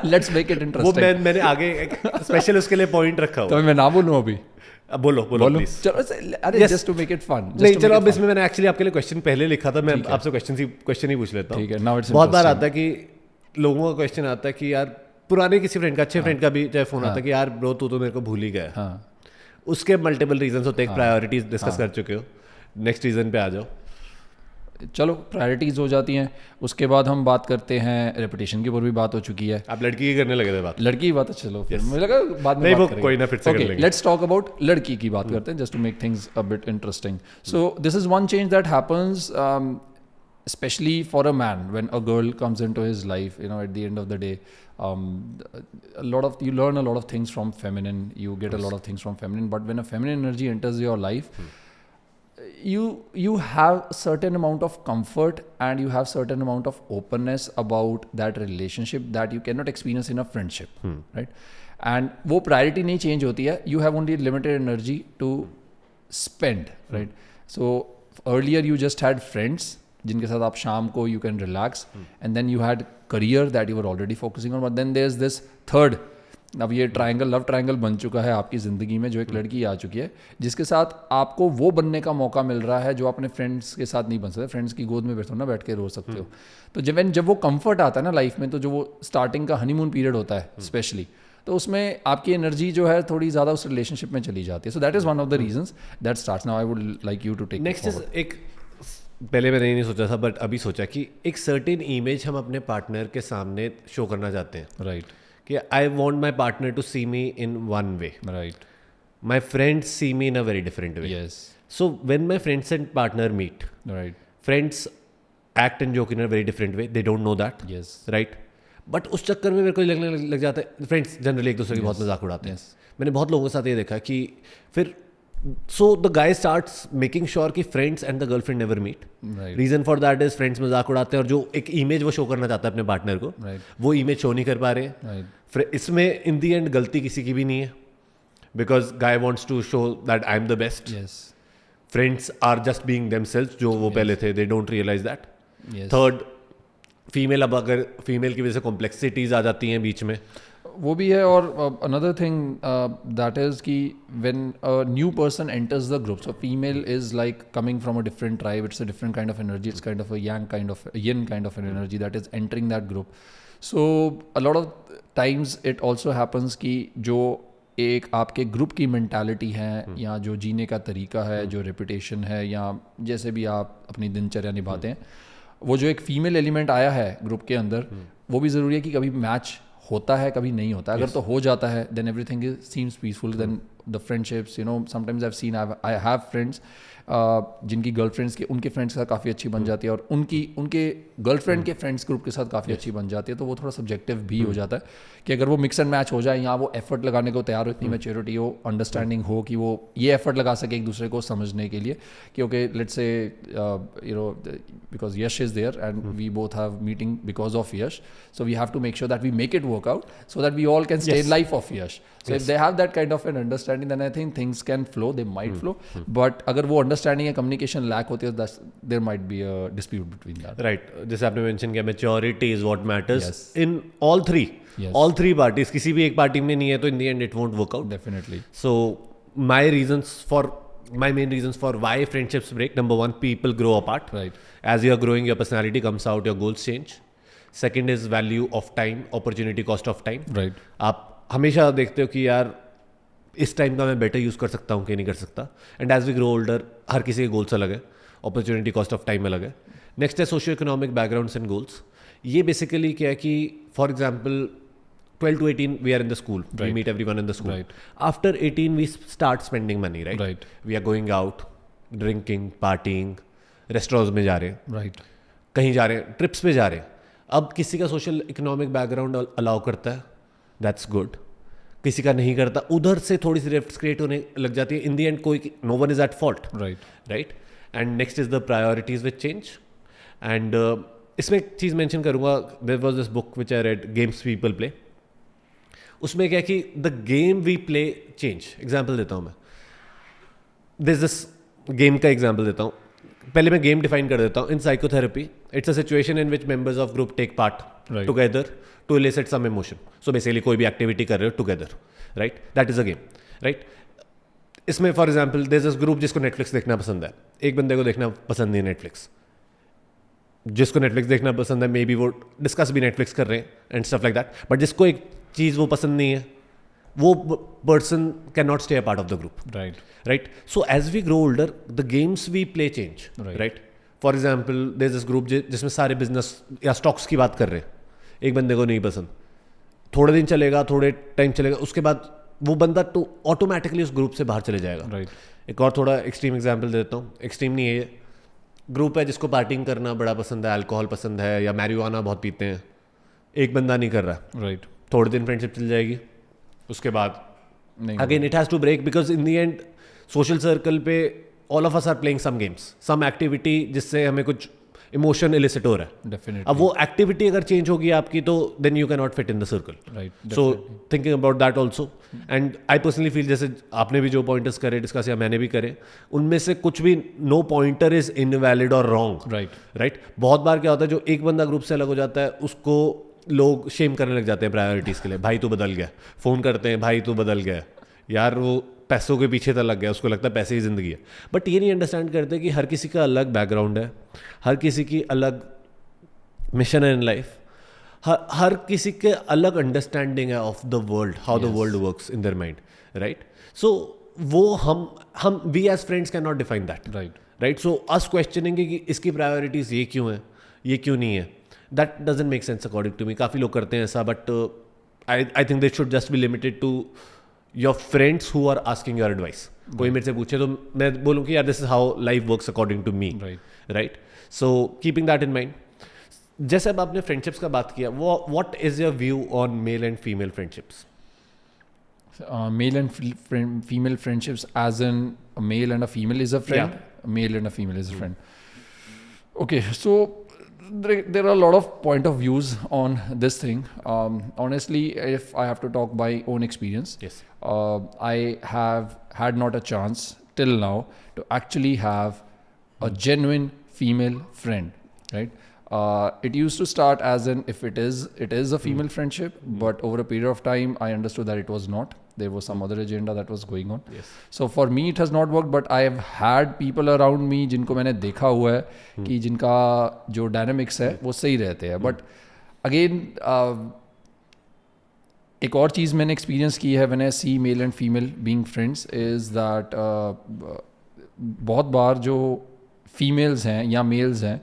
Let's make it interesting. वो मैंने आगे स्पेशल उसके लिए पॉइंट रखा हुआ. तो मैं ना बोलूं अभी? बोलो प्लीज. चलो, अरे just to make it fun. नहीं चलो, अब इसमें मैंने एक्चुअली आपके लिए क्वेश्चन पहले लिखा था. मैं आपसे क्वेश्चन ही पूछ लेता हूँ. ठीक है. नाउ इट्स बहुत बार आता है कि लोगों का क्वेश्चन आता है कि यार पुराने किसी फ्रेंड का, अच्छे फ्रेंड का भी चाहे फोन आता है कि यार ब्रो तू तो मेरे को भूल ही गया. उसके मल्टीपल रीजंस होते हैं. प्रायोरिटीज डिस्कस कर चुके हो, नेक्स्ट रीजन पे आ जाओ. चलो प्रायोरिटीज हो जाती हैं. उसके बाद हम बात करते हैं रेपुटेशन के ऊपर भी बात हो चुकी है. आप लड़की की करने लगे थे बात? लड़की की बात. चलो फिर मुझे लगा बाद में बात करेंगे. कोई ना, फिर से कर लेंगे. लेट्स टॉक अबाउट लड़की की बात करते हैं just to make things a bit interesting. So this is one change that happens especially for a man when a girl comes into his life. You know, at the end of the day, you learn a lot of things from feminine, you get a lot of things from feminine, but when a feminine energy enters your life, you have certain amount of comfort and you have certain amount of openness about that relationship that you cannot experience in a friendship, right? And वो priority नहीं change होती है. You have only limited energy to spend, right? So earlier you just had friends जिनके साथ आप शाम को you can relax, and then you had career that you were already focusing on, but then there's this third. अब ये triangle, love triangle बन चुका है आपकी ज़िंदगी में, जो एक लड़की आ चुकी है जिसके साथ आपको वो बनने का मौका मिल रहा है जो अपने फ्रेंड्स के साथ नहीं बन सकते. फ्रेंड्स की गोद में बैठो ना, बैठ के रो सकते हो. तो जब वो कंफर्ट आता है ना लाइफ में, तो जो वो स्टार्टिंग का हनीमून पीरियड होता है स्पेशली, तो उसमें आपकी एनर्जी जो है थोड़ी ज़्यादा उस रिलेशनशिप में चली जाती है. So that is one of the reasons that starts. Now I would like you to take next is एक, पहले मैंने नहीं सोचा था बट अभी सोचा कि एक सर्टेन इमेज हम अपने पार्टनर के सामने शो करना चाहते हैं. राइट. कि I want my partner to see me in one way. Right. My friends see me in a very different way. Yes. So when my friends and partner meet, right, friends act and joke in a very different way. They don't know that. Yes. Right. But उस चक्कर में मेरे को लगने लग जाता है, friends generally एक दूसरे की बहुत मजाक उड़ाते हैं. मैंने बहुत लोगों के साथ ये देखा कि फिर so the guy starts making sure कि friends and the girlfriend never meet. Right. Reason for that is friends मजाक उड़ाते हैं और जो एक इमेज वो शो करना चाहता है अपने पार्टनर को, वो इमेज शो नहीं कर पा रहे. Right. इसमें इन दी एंड गलती किसी की भी नहीं है, because guy wants to show that I am the best. Friends are just being themselves, जो वो पहले थे. They don't realize that. Third, female, अब अगर फीमेल की वजह से कॉम्प्लेक्सिटीज आ जाती हैं बीच में, वो भी है. और अनदर थिंग दैट इज़ कि when a new person enters the group, so female is like coming from a different tribe, it's a different kind of energy, it's kind of a yang kind of yin kind of an energy that is entering that group. So a lot of times it also happens कि जो एक आपके group की mentality है या जो जीने का तरीका है, जो रेपुटेशन है, या जैसे भी आप अपनी दिनचर्या निभाते हैं, वो जो एक फीमेल एलिमेंट आया है ग्रुप के अंदर, वो भी ज़रूरी है कि कभी मैच होता है, कभी नहीं होता. अगर तो हो जाता है then everything seems peaceful, then the friendships, sometimes I've seen, I have friends जिनकी गर्लफ्रेंड्स के उनके फ्रेंड्स के साथ काफ़ी अच्छी बन जाती है और उनके गर्लफ्रेंड के फ्रेंड्स ग्रुप के साथ काफ़ी अच्छी बन जाती है, तो वो थोड़ा सब्जेक्टिव भी हो जाता है कि अगर वो मिक्स एंड मैच हो जाए, यहाँ वो एफर्ट लगाने को तैयार हो, इतनी मैच्योरिटी हो, अंडरस्टैंडिंग हो कि वो ये एफर्ट लगा सके एक दूसरे को समझने के लिए कि okay let's say because Yash is there and we both have meeting because of Yash, so we have to make sure that we make it work out so that we all can stay in life of Yash. So if they have that kind of an understanding, then I think things can flow. They might flow, but अगर वो understanding या communication lack होती है, there might be a dispute between that. Right. जैसे आपने mention किया, maturity is what matters Yes. in all three. Yes. All three parties. किसी भी एक party में नहीं है तो in the end it won't work out. Definitely. So my main reasons for why friendships break. Number one, people grow apart. Right. As you are growing, your personality comes out, your goals change. Second is value of time, opportunity cost of time. Right. आप हमेशा देखते हो कि यार इस time का मैं better use कर सकता हूँ कि नहीं कर सकता. And as we grow older, हर किसी के गोल्स अलग है, अपॉर्चुनिटी कॉस्ट ऑफ टाइम अलग है. नेक्स्ट है socio economic backgrounds and goals. ये बेसिकली क्या है कि for example 12 to 18 we are in the school, we meet everyone in the school. Right. After 18 we start spending money, right? Right. We are going out, drinking, partying, restaurants में जा रहे हैं, Right. कहीं जा रहे हैं, ट्रिप्स पे जा रहे हैं. अब किसी का सोशल इकोनॉमिक बैकग्राउंड अलाउ करता है, दैट्स गुड. किसी का नहीं करता, उधर से थोड़ी सी रिफ्ट्स क्रिएट होने लग जाती है. इन द एंड कोई, no one is at fault. Right. And next is the priorities which change. And इसमें एक चीज़ मेंशन करूंगा, there was this book which I read, games people play. उसमें क्या कि the game we play change. Example देता हूँ मैं, दिस गेम का एग्जाम्पल देता हूँ. पहले मैं गेम डिफाइन कर देता हूँ. In psychotherapy it's a situation in which members of group take part together to elicit some emotion. So basically कोई भी एक्टिविटी कर रहे हो together, right? That is a game, right? इसमें for example there is this group जिसको Netflix देखना पसंद है. एक बंदे को देखना पसंद नहीं है नेटफ्लिक्स. जिसको नेटफ्लिक्स देखना पसंद है, मे बी वो डिस्कस भी नेटफ्लिक्स कर रहे हैं and stuff like that. But जिसको एक चीज़ वो पसंद नहीं है, वो person can not stay a part of the group. Right. So as we grow older, the games we play change. Right. For example there is this group जिसमें सारे बिजनेस या स्टॉक्स की बात कर रहे हैं. एक बंदे को नहीं पसंद, थोड़े दिन चलेगा, थोड़े टाइम चलेगा, उसके बाद वो बंदा तो ऑटोमेटिकली उस ग्रुप से बाहर चले जाएगा. राइट. एक और थोड़ा एक्सट्रीम एग्जांपल देता हूँ. एक्सट्रीम नहीं है ये. ग्रुप है जिसको पार्टिंग करना बड़ा पसंद है, अल्कोहल पसंद है या मैरिजुआना बहुत पीते हैं. एक बंदा नहीं कर रहा. राइट. थोड़े दिन फ्रेंडशिप चल जाएगी, उसके बाद again it has to break, because in the end social circle पे all of us are playing some games, some activity जिससे हमें कुछ इमोशन इलिसिट हो रहा है. Definitely. अब वो एक्टिविटी अगर चेंज होगी आपकी, तो then you can not fit in the circle. Right. So thinking about that also. And I personally feel, जैसे आपने भी जो पॉइंटर्स करे डिस्कस या मैंने भी करे, उनमें से कुछ भी नो पॉइंटर इज इनवैलिड और रॉन्ग. राइट. बहुत बार क्या होता है, जो एक बंदा ग्रुप से अलग हो जाता है, उसको लोग शेम करने लग जाते हैं प्रायोरिटीज़ के लिए. भाई तू बदल गया, फ़ोन करते हैं, भाई तू बदल गया, यार वो पैसों के पीछे तो लग गया, उसको लगता है पैसे ही ज़िंदगी है. बट ये नहीं अंडरस्टैंड करते कि हर किसी का अलग बैकग्राउंड है, हर किसी की अलग मिशन है इन लाइफ, हर किसी के अलग अंडरस्टैंडिंग है of the world, how the world works in their mind. Right. So वो हम we as friends can not define that. Right. So us questioning कि इसकी प्रायोरिटीज़ ये क्यों है, ये क्यों नहीं है, that doesn't make sense according to me. काफ़ी लोग करते हैं ऐसा, but I think this should just be limited to your friends who are asking your advice. कोई मेरे से पूछे तो मैं बोलूँ कि यार this is how life works according to me. Right. So keeping that in mind, जैसे अब आपने फ्रेंडशिप्स का बात किया, वो what is your view on male and female friendships? Male and female friendships, as in a male and a female is a friend. A male and a female is a friend. Okay, so there are a lot of point of views on this thing. Honestly, if I have to talk by own experience, Yes. I have had not a chance till now to actually have a genuine female friend, right? It used to start as in, if it is a female friendship, but over a period of time I understood that it was not. There was some other agenda that was going on. Yes. So for me it has not worked, but I have had people around me जिनको मैंने देखा हुआ है कि जिनका जो dynamics है वो सही रहते हैं. But again, एक और चीज़ मैंने experience की है when I see male and female being friends is that बहुत बार जो females हैं या males हैं,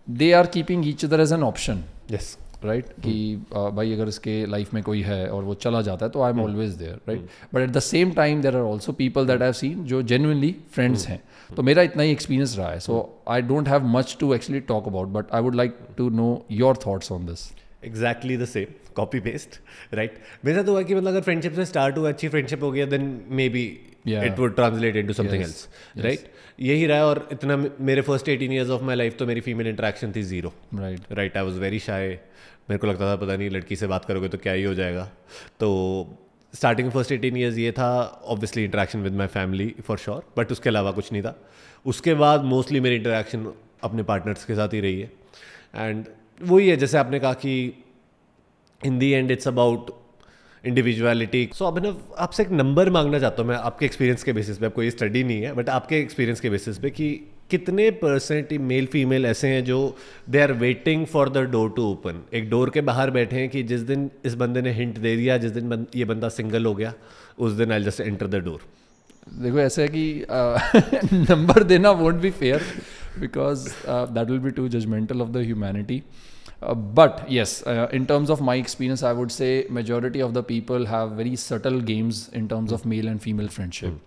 they are keeping each other as an option. Yes. Right कि भाई अगर इसके लाइफ में कोई है और वो चला जाता है तो I am always there, right. But at the same time there are also people that I have seen जो जेन्युइनली फ्रेंड्स हैं. तो मेरा इतना ही एक्सपीरियंस रहा है. So I don't have much to actually talk about, but I would like to know your thoughts on this. Exactly the same, copy paste, right. मेरे साथ हुआ कि मतलब अगर फ्रेंडशिप से स्टार्ट हुआ, अच्छी फ्रेंडशिप हो गया, then maybe it would translate into something else, right. यही रहा है. और इतना मेरे first 18 years of my life तो मेरी फीमेल इंटरेक्शन थी zero, right. I was very shy. मेरे को लगता था पता नहीं लड़की से बात करोगे तो क्या ही हो जाएगा. तो स्टार्टिंग फर्स्ट 18 ईयर्स ये था. Obviously interaction with my family for sure, but उसके अलावा कुछ नहीं था. उसके बाद मोस्टली मेरी इंटरेक्शन अपने पार्टनर्स के साथ ही रही है. एंड वही है जैसे आपने कहा कि इन the and it's about individuality. सो अब ना आपसे एक नंबर मांगना चाहता हूँ मैं आपके एक्सपीरियंस के बेसिस पे. आपको ये स्टडी नहीं है बट आपके एक्सपीरियंस के बेसिस पे कि कितने % मेल फीमेल ऐसे हैं जो they are waiting for the door to open. एक डोर के बाहर बैठे हैं कि जिस दिन इस बंदे ने हिंट दे दिया, जिस दिन ये बंदा सिंगल हो गया, उस दिन I just enter the door. देखो ऐसा है कि नंबर देना won't be fair because that will be too judgemental of the humanity. But yes, in terms of my experience, I would say majority of the people have very subtle games in terms of male and female friendship.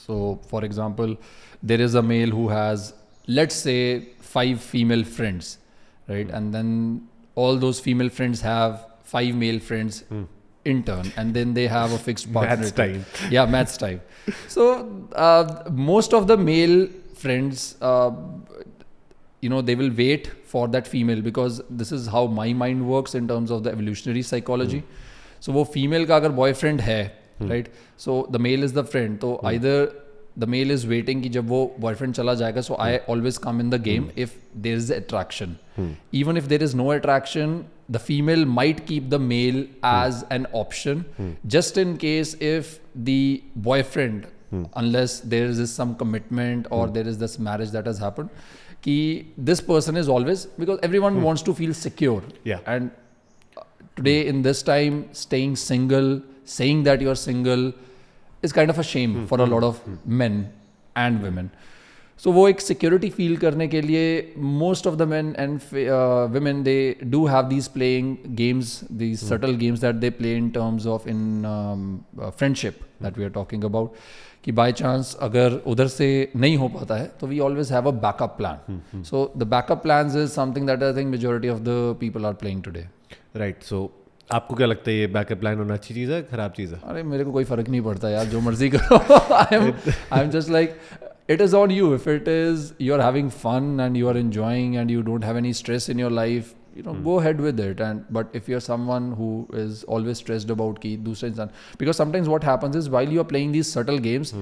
So, for example, there is a male who has, let's say, 5 female friends, right? And then all those female friends have 5 male friends in turn, and then they have a fixed partner. Maths time. Yeah, maths time. So, most of the male friends, they will wait for that female because this is how my mind works in terms of the evolutionary psychology. So वो female का अगर boyfriend है, right? So the male is the friend. तो either the male is waiting कि जब वो boyfriend चला जाएगा, so I always come in the game if there is attraction. Even if there is no attraction, the female might keep the male as an option just in case if the boyfriend, unless there is some commitment or there is this marriage that has happened, कि this person is always, because everyone wants to feel secure. Yeah. And today in this time, staying single, saying that you're single is kind of a shame for a lot of men and women. So वो एक security feel करने के लिए most of the men and women, they do have these playing games, these subtle games that they play in terms of in friendship that we are talking about. कि by chance अगर उधर से नहीं हो पाता है तो we always have a backup plan. So the backup plans is something that I think majority of the people are playing today. Right. So आपको क्या लगता है ये बैकअप प्लान होना अच्छी चीज़ है, खराब चीज़ है? अरे मेरे को कोई फ़र्क नहीं पड़ता यार, जो मर्जी करो. आई am just like it is on you. If it is you're having fun and you are enjoying and you don't have any stress in your life, go ahead with it. But if you're someone who is always stressed about ki dusra insaan, because sometimes what happens is while you are playing these subtle games,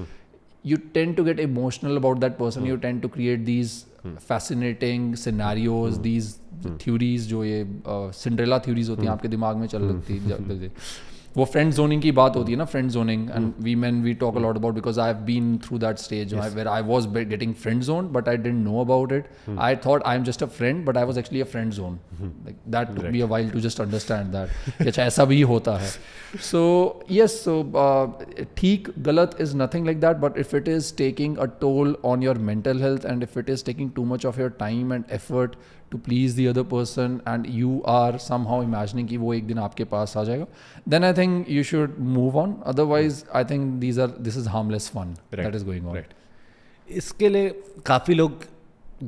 you tend to get emotional about that person. You tend to create these fascinating scenarios, these theories जो ये Cinderella theories होती हैं आपके दिमाग में चल लगती है. वो फ्रेंड जोनिंग की बात होती है ना, friend zoning. And we man we talk a lot about because I have been through that stage where I was getting friend zone but I didn't know about it. I thought I am just a friend but I was actually a friend zone. Like that took me a while to just understand that अच्छा ऐसा भी होता है. So yes, सो ठीक गलत is nothing like that, but if it is taking a toll on your mental health and if it is taking too much of your time and effort to please the other person and you are somehow imagining कि वो एक दिन आपके पास आ जाएगा, then I think you should move on. Otherwise I think this is harmless fun that is going on. Right. इसके लिए काफ़ी लोग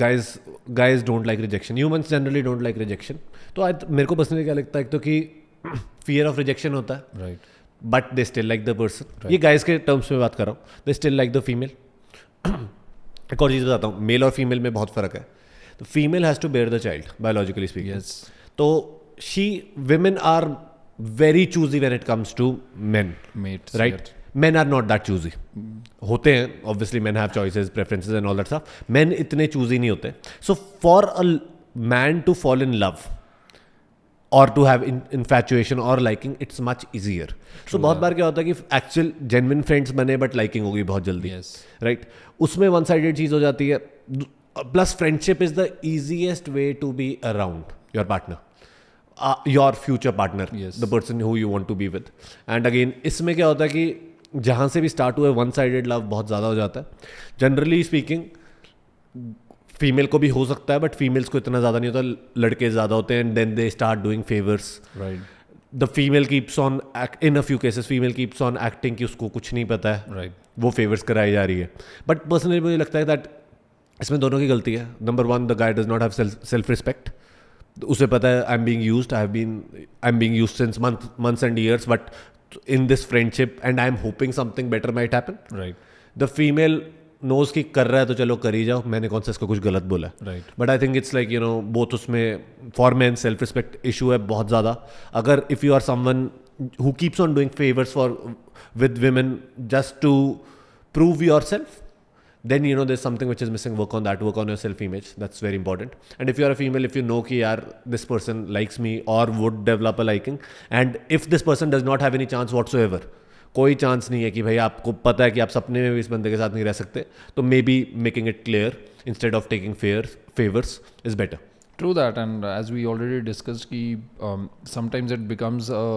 guys don't like rejection. Humans generally don't like rejection. तो मेरे को पर्सनली क्या लगता है तो कि fear of rejection होता है, right, but they still like the person. ये guys के terms में बात कर रहा हूँ. They still like the female. एक और चीज़ बताता हूँ, मेल और फीमेल में बहुत फ़र्क है. The female has to bear the child, biologically speaking. Yes. So women are very choosy when it comes to men. Mates, right? Men are not that choosy. होते हैं, obviously men have choices, preferences and all that stuff. Men इतने choosy नहीं होते. So for a man to fall in love or to have infatuation or liking, it's much easier. So बहुत बार क्या होता है कि actual genuine friends बने but liking होगी बहुत जल्दी. Yes. Right? उसमें one sided चीज़ हो जाती है. Plus friendship is the easiest way to be around your partner, your future partner, yes, the person who you want to be with. And again इसमें क्या होता है कि जहाँ से भी start हुए one sided love बहुत ज़्यादा हो जाता है. Generally speaking फीमेल को भी हो सकता है बट फीमेल्स को इतना ज़्यादा नहीं होता, लड़के ज़्यादा होते हैं, and then they start doing favours. Right. The female keeps on, in a few cases female keeps on acting कि उसको कुछ नहीं पता है, राइट. वो फेवर्स कराई जा रही है. बट पर्सनली मुझे लगता है दैट इसमें दोनों की गलती है. Number one, the guy does not have self respect. उसे पता है I am being used since months and years, but in this friendship and I am hoping something better might happen. Right. The female knows की कर रहा है तो चलो कर ही जाओ, मैंने कौन सा इसको कुछ गलत बोला. Right. But I think it's like both उसमें for man self respect issue है बहुत ज़्यादा. अगर if you are someone who keeps on doing favours for with women just to prove yourself, then there's something which is missing. Work on your self image. That's very important. And if you're a female, if you know ki yaar this person likes me or would develop a liking, and if this person does not have any chance whatsoever, कोई chance नहीं है कि भाई आपको पता है कि आप सपने में भी इस बंदे के साथ नहीं रह सकते, तो may be making it clear instead of taking favours is better. True that, and as we already discussed, ki, sometimes it becomes a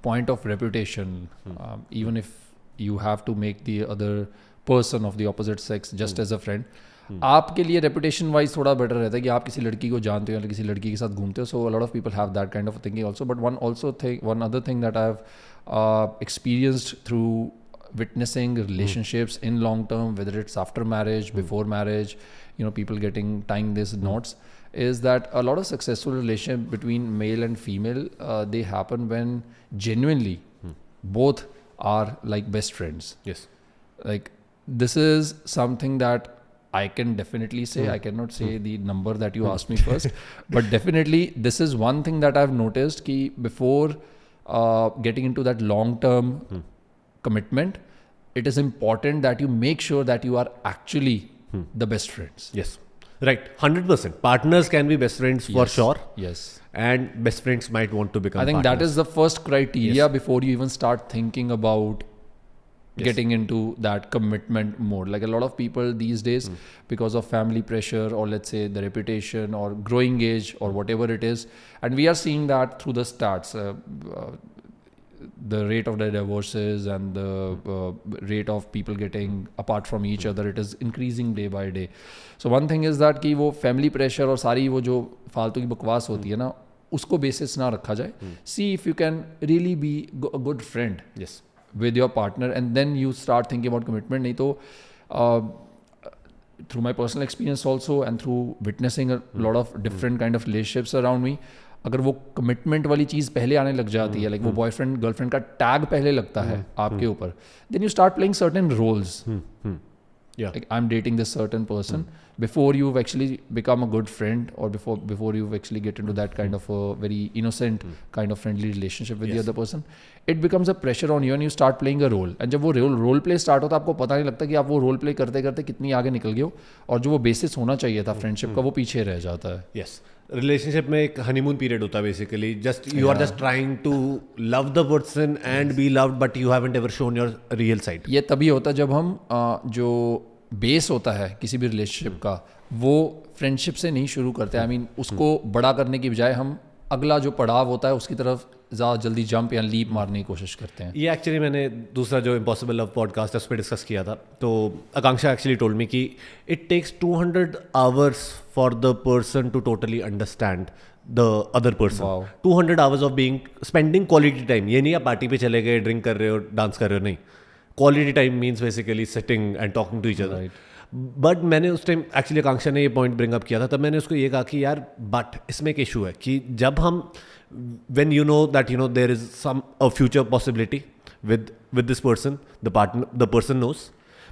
point of reputation, even if you have to make the other person of the opposite sex just as a friend. आपके लिए reputation wise थोड़ा better रहता है कि आप किसी लड़की को जानते हो या किसी लड़की के साथ घूमते हो. So a lot of people have that kind of thinking also. But one other thing that I have experienced through witnessing relationships in long term, whether it's after marriage, before marriage, people tying these knots, is that a lot of successful relationship between male and female, they happen when genuinely both are like best friends. Yes. Like this is something that I can definitely say. I cannot say the number that you asked me first, but definitely this is one thing that I've noticed ki before getting into that long-term commitment, it is important that you make sure that you are actually the best friends. Yes. Right. 100%. Partners can be best friends for sure. Yes. And best friends might want to become I think partners. that is the first criteria before you even start thinking about getting into that commitment mode. Like a lot of people these days, because of family pressure or let's say the reputation or growing age or whatever it is, and we are seeing that through the stats, the rate of the divorces and the rate of people getting apart from each other, it is increasing day by day. So one thing is that कि वो family pressure और सारी वो जो फालतू की बकवास होती है ना, उसको basis ना रखा जाए. See if you can really be a good friend. Yes. With your partner, and then you start thinking about commitment. नहीं तो through my personal experience also and through witnessing a lot of different kind of relationships around me, अगर वो commitment वाली चीज़ पहले आने लग जाती है, लाइक वो बॉयफ्रेंड गर्लफ्रेंड का टैग पहले लगता है आपके ऊपर, then you start playing certain roles. Like I'm dating this certain person before you've actually become a good friend or before you actually get into that kind of a very innocent kind of friendly relationship with the other person, it becomes a pressure on you and you start playing a role. And जब वो role play start होता है, आपको पता नहीं लगता कि आप वो role play करते करते कितनी आगे निकल गए हो, और जो वो basis होना चाहिए था friendship का, वो पीछे रह जाता है. Yes. रिलेशनशिप में एक हनीमून पीरियड होता है basically. Just you are just trying to love the person and be loved, but you haven't ever shown your real side. ये तभी होता है जब हम जो बेस होता है किसी भी रिलेशनशिप का, वो फ्रेंडशिप से नहीं शुरू करते. आई मीन उसको बड़ा करने की बजाय हम अगला जो पड़ाव होता है उसकी तरफ ज़्यादा जल्दी जंप या लीप मारने की कोशिश करते हैं. ये एक्चुअली मैंने दूसरा जो इम्पॉसिबल लव पॉडकास्ट है उस पर डिस्कस किया था. तो आकांक्षा एक्चुअली टोल्ड मी कि it takes 200 hours for the person to totally understand the other person. 200 hours of spending quality time. ये नहीं आप पार्टी पे चले गए, ड्रिंक कर रहे हो, डांस कर रहे हो, नहीं. Quality time means basically sitting and talking to each other. But मैंने उस टाइम एक्चुअली आकांक्षा ने ये पॉइंट ब्रिंग अप किया था, तब मैंने उसको ये कहा कि यार बट इसमें एक इशू है कि जब हम when you know that there is a future possibility with this person, the person knows.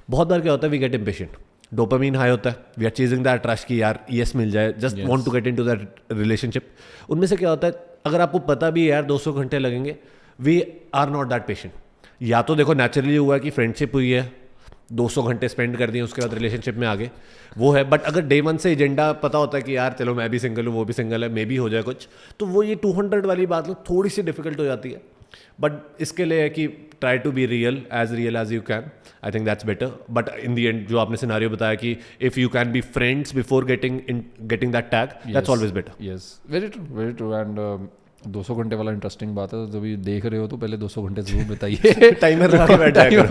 बहुत बार क्या होता है, we get impatient, dopamine high होता है, we are chasing that rush कि यार yes मिल जाए, just want to get into that relationship. उनमें से क्या होता है, अगर आपको पता भी है यार 200 घंटे लगेंगे, we are not that patient. या तो देखो नेचुरली हुआ है कि फ्रेंडशिप हुई है, 200 घंटे स्पेंड कर दिए, उसके बाद रिलेशनशिप में आगे वो है. बट अगर डे वन से एजेंडा पता होता है कि यार चलो मैं भी सिंगल हूँ, वो भी सिंगल है, मे भी हो जाए कुछ, तो वो ये 200 वाली बात ना थोड़ी सी डिफिकल्ट हो जाती है. बट इसके लिए है कि try to be real as you can. I think that's better. But in the end जो आपने सिनारियो बताया कि if you can be friends before getting that tag, that's always better. Yes, very true, very true. And 200 घंटे वाला interesting बात है, तो जब देख रहे हो तो पहले 200 घंटे जरूर बताइए। टाइमर लगा के बैठ जाएगा,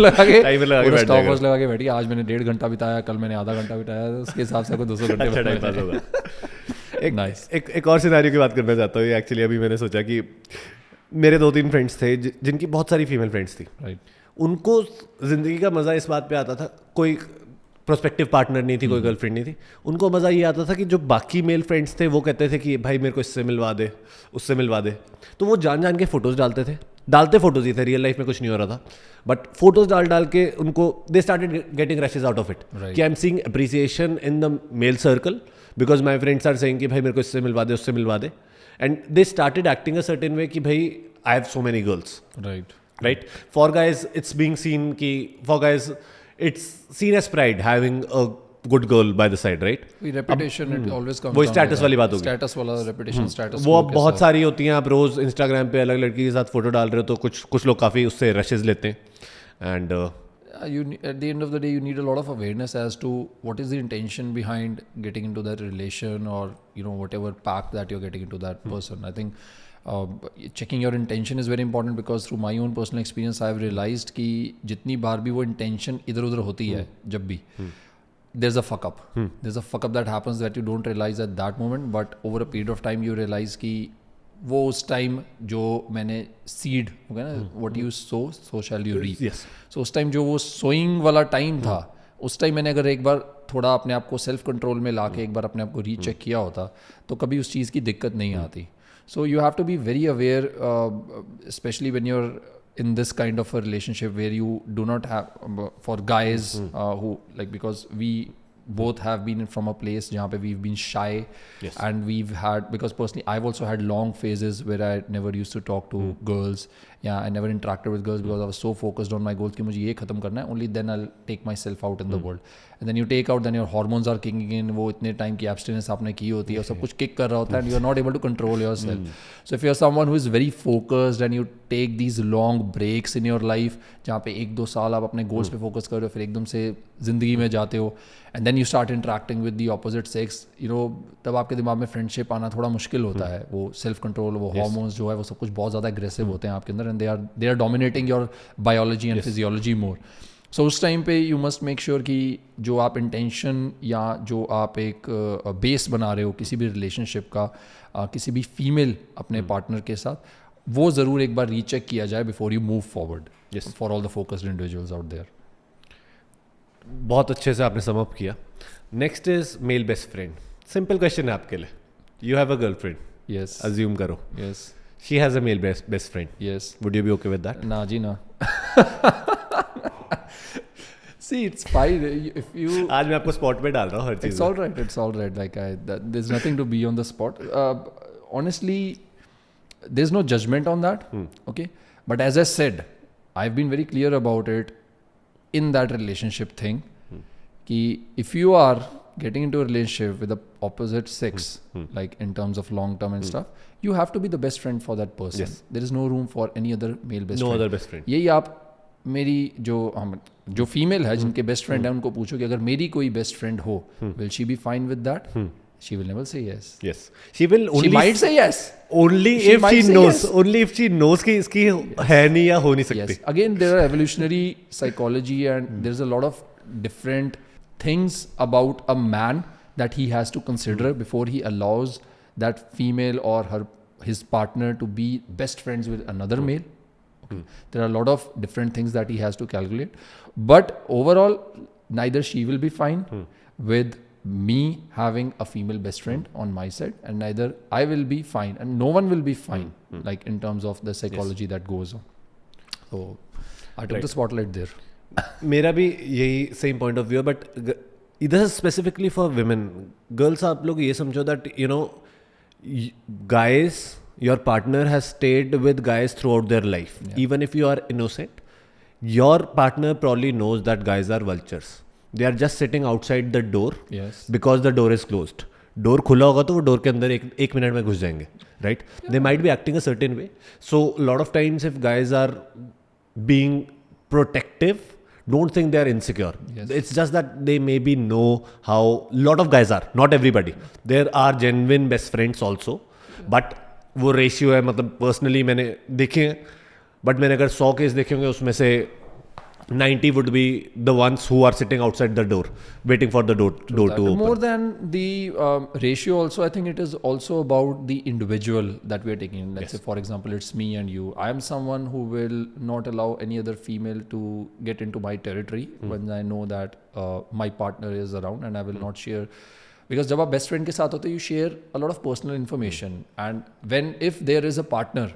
टाइमर लगा के बैठ स्टॉप वॉच लगा के बैठिए, आज मैंने 1.5 घंटा बिताया, कल मैंने आधा घंटा बिताया, तो उसके हिसाब से आपको 200 घंटे अच्छा टाइम पास होगा। एक और सिनारियो की बात करना चाहता हूँ। एक्चुअली अभी मैंने सोचा कि मेरे 2-3 फ्रेंड्स थे जिनकी बहुत सारी फीमेल फ्रेंड्स थी, राइट। उनको जिंदगी का मज़ा इस बात पे आता था, कोई प्रोस्पेक्टिव पार्टनर नहीं थी, कोई गर्लफ्रेंड नहीं थी, उनको मज़ा ये आता था कि जो बाकी मेल फ्रेंड्स थे वो कहते थे कि भाई मेरे को इससे मिलवा दे, उससे मिलवा दे, तो वो जान जान के फ़ोटोज़ डालते फ़ोटोज़ ही थे, रियल लाइफ में कुछ नहीं हो रहा था, बट फोटोज़ डाल के उनको they started getting rushes out of it, कि I am seeing appreciation in the male circle because my friends are saying कि भाई मेरे को इससे मिलवा दे, उससे मिलवा दे, and they started acting a certain way कि भाई I have so many girls, right. For guys, it's being seen कि for guys, it's seen as pride having a good girl by the side, right? Reputation it always comes. वो status वाली बात होगी. Status वाला reputation status. वो अब बहुत सारी होती हैं. आप रोज इंस्टाग्राम पे अलग लड़की के साथ फोटो डाल रहे हो तो कुछ लोग काफी उससे रशेज लेते हैं. And at the end of the day you need a lot of awareness as to what is the intention behind getting into that relation, or whatever pact that you're getting into that person. I think checking your intention is very important, because through my own personal experience I have realized कि जितनी बार भी वो intention इधर उधर होती है, जब भी there's a fuck up that happens that you don't realize at that moment, but over a period of time you realize कि वो उस टाइम जो मैंने सीड हो गया ना, what you sow shall you reap. So उस टाइम जो वो सोइंग वाला टाइम था, उस टाइम मैंने अगर एक बार थोड़ा अपने आप को सेल्फ कंट्रोल में ला के एक बार अपने आप को रीचेक किया होता तो कभी उस चीज़ की दिक्कत नहीं आती. So you have to be very aware, especially when you're in this kind of a relationship where you do not have, for guys who like, because we both have been from a place jahan pe we've been shy, and we've had, because personally I've also had long phases where I never used to talk to girls. Yeah, I never interacted with girls because I was so focused on my goals कि मुझे ये ख़त्म करना है, only then I'll take myself out in the world. And then you take out, then your hormones are kicking in, वो इतने time की abstinence आपने की होती है और सब कुछ kick कर रहा होता है, and you are not able to control yourself. So if you are someone who is very focused and you take these long breaks in your life, जहाँ पे 1-2 साल आप अपने goals पे focus कर रहे हो, फिर एकदम से ज़िंदगी में जाते हो, and then you start interacting with the opposite sex, तब आपके दिमाग में फ्रेंडशिप आना थोड़ा मुश्किल होता है. वो सेल्फ कंट्रोल, वो हार्मोन्स जो है वो सब कुछ बहुत ज़्यादा एग्रेसिव होते हैं आपके अंदर, and they are dominating your biology and physiology more. So उस टाइम पे यू मस्ट मेक श्योर कि जो आप इंटेंशन या जो आप एक बेस बना रहे हो किसी भी रिलेशनशिप का, किसी भी फीमेल अपने पार्टनर के साथ, वो ज़रूर एक बार रीचेक किया जाए before you move forward, for all the focused individuals out there. बहुत अच्छे से आपने सम अप किया. Next is male best friend. Simple question है आपके लिए. You have a girlfriend, yes, assume करो, yes, she has a male best friend, yes, would you be okay with that? ना जी ना. See, it's fine if you. आज मैं आपको स्पॉट पे डाल रहा हूँ हर चीज़. It's all right. Like there's nothing to be on the spot. Honestly, there's no judgment on that. Okay, but as I said, I've been very clear about it in that relationship thing. कि if you are getting into a relationship with the opposite sex, like in terms of long term and stuff, you have to be the best friend for that person. Yes. There is no room for any other male best friend. No other best friend. यही आप मेरी जो female है जिनके best friend है उनको पूछो कि अगर मेरी कोई बेस्ट फ्रेंड हो, will she be fine with that? She will never say yes. Yes. She will only. She might say yes. Only if she knows. Only if she knows कि इसकी है नहीं या हो नहीं सकती. Yes. Again, there are evolutionary psychology and there's a lot of different things about a man that he has to consider before he allows that female or his partner to be best friends with another male. There are a lot of different things that he has to calculate, but overall neither she will be fine with me having a female best friend on my side, and neither I will be fine, and no one will be fine, like in terms of the psychology that goes on. So I took the spotlight there. मेरा भी यही same point of view है, but इधर specifically for women. Girls आप लोग ये समझो that guys, your partner has stayed with guys throughout their life. Even if you are innocent, your partner probably knows that guys are vultures. They are just sitting outside the door because the door is closed. Door खुला होगा तो वो door के अंदर एक minute में घुस जाएंगे, right? They might be acting a certain way. So lot of times if guys are being protective, don't think they are insecure. It's just that they maybe know how lot of guys are, not everybody. There are genuine best friends also, but वो ratio है, मतलब personally मैंने देखे हैं, but मैंने अगर 100 case देखे होंगे उसमें से 90 would be the ones who are sitting outside the door waiting for the door to open. More than the ratio also, I think it is also about the individual that we are taking. Let's say, for example, it's me and you. I am someone who will not allow any other female to get into my territory when I know that my partner is around, and I will not share. Because जब आप best friend के साथ होते you share a lot of personal information, and if there is a partner,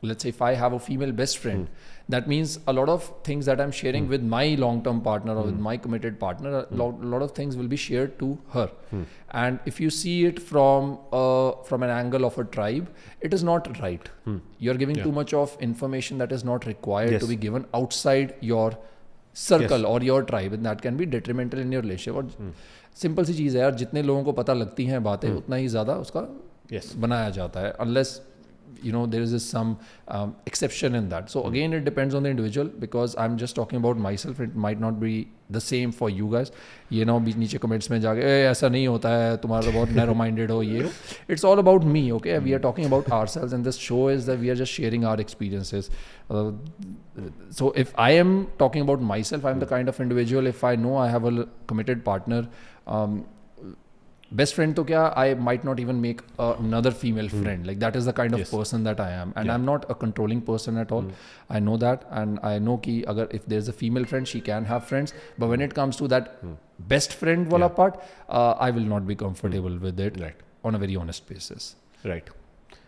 let's say if I have a female best friend, that means a lot of things that I'm sharing with my long-term partner or with my committed partner, a lot of things will be shared to her. And if you see it from an angle of a tribe, it is not right. You're giving too much of information that is not required to be given outside your circle or your tribe, and that can be detrimental in your relationship. और simple सी चीज़ है यार, जितने लोगों को पता लगती हैं बातें उतना ही ज़्यादा उसका बनाया जाता है, unless there is some exception in that. So again, it depends on the individual, because I'm just talking about myself. It might not be the same for you guys. बीच नीचे comments में जाके ऐसा नहीं होता है, तुम्हारा तो बहुत narrow minded हो ये हो. It's all about me, okay? We are talking about ourselves, and this show is that we are just sharing our experiences. So if I am talking about myself, I'm the kind of individual, if I know I have a committed partner, best friend to kya, I might not even make another female friend. Like that is the kind of person that I am, and I'm not a controlling person at all. I know that, and I know ki agar if there's a female friend, she can have friends, but when it comes to that best friend wala part, I will not be comfortable with it on a very honest basis. Right.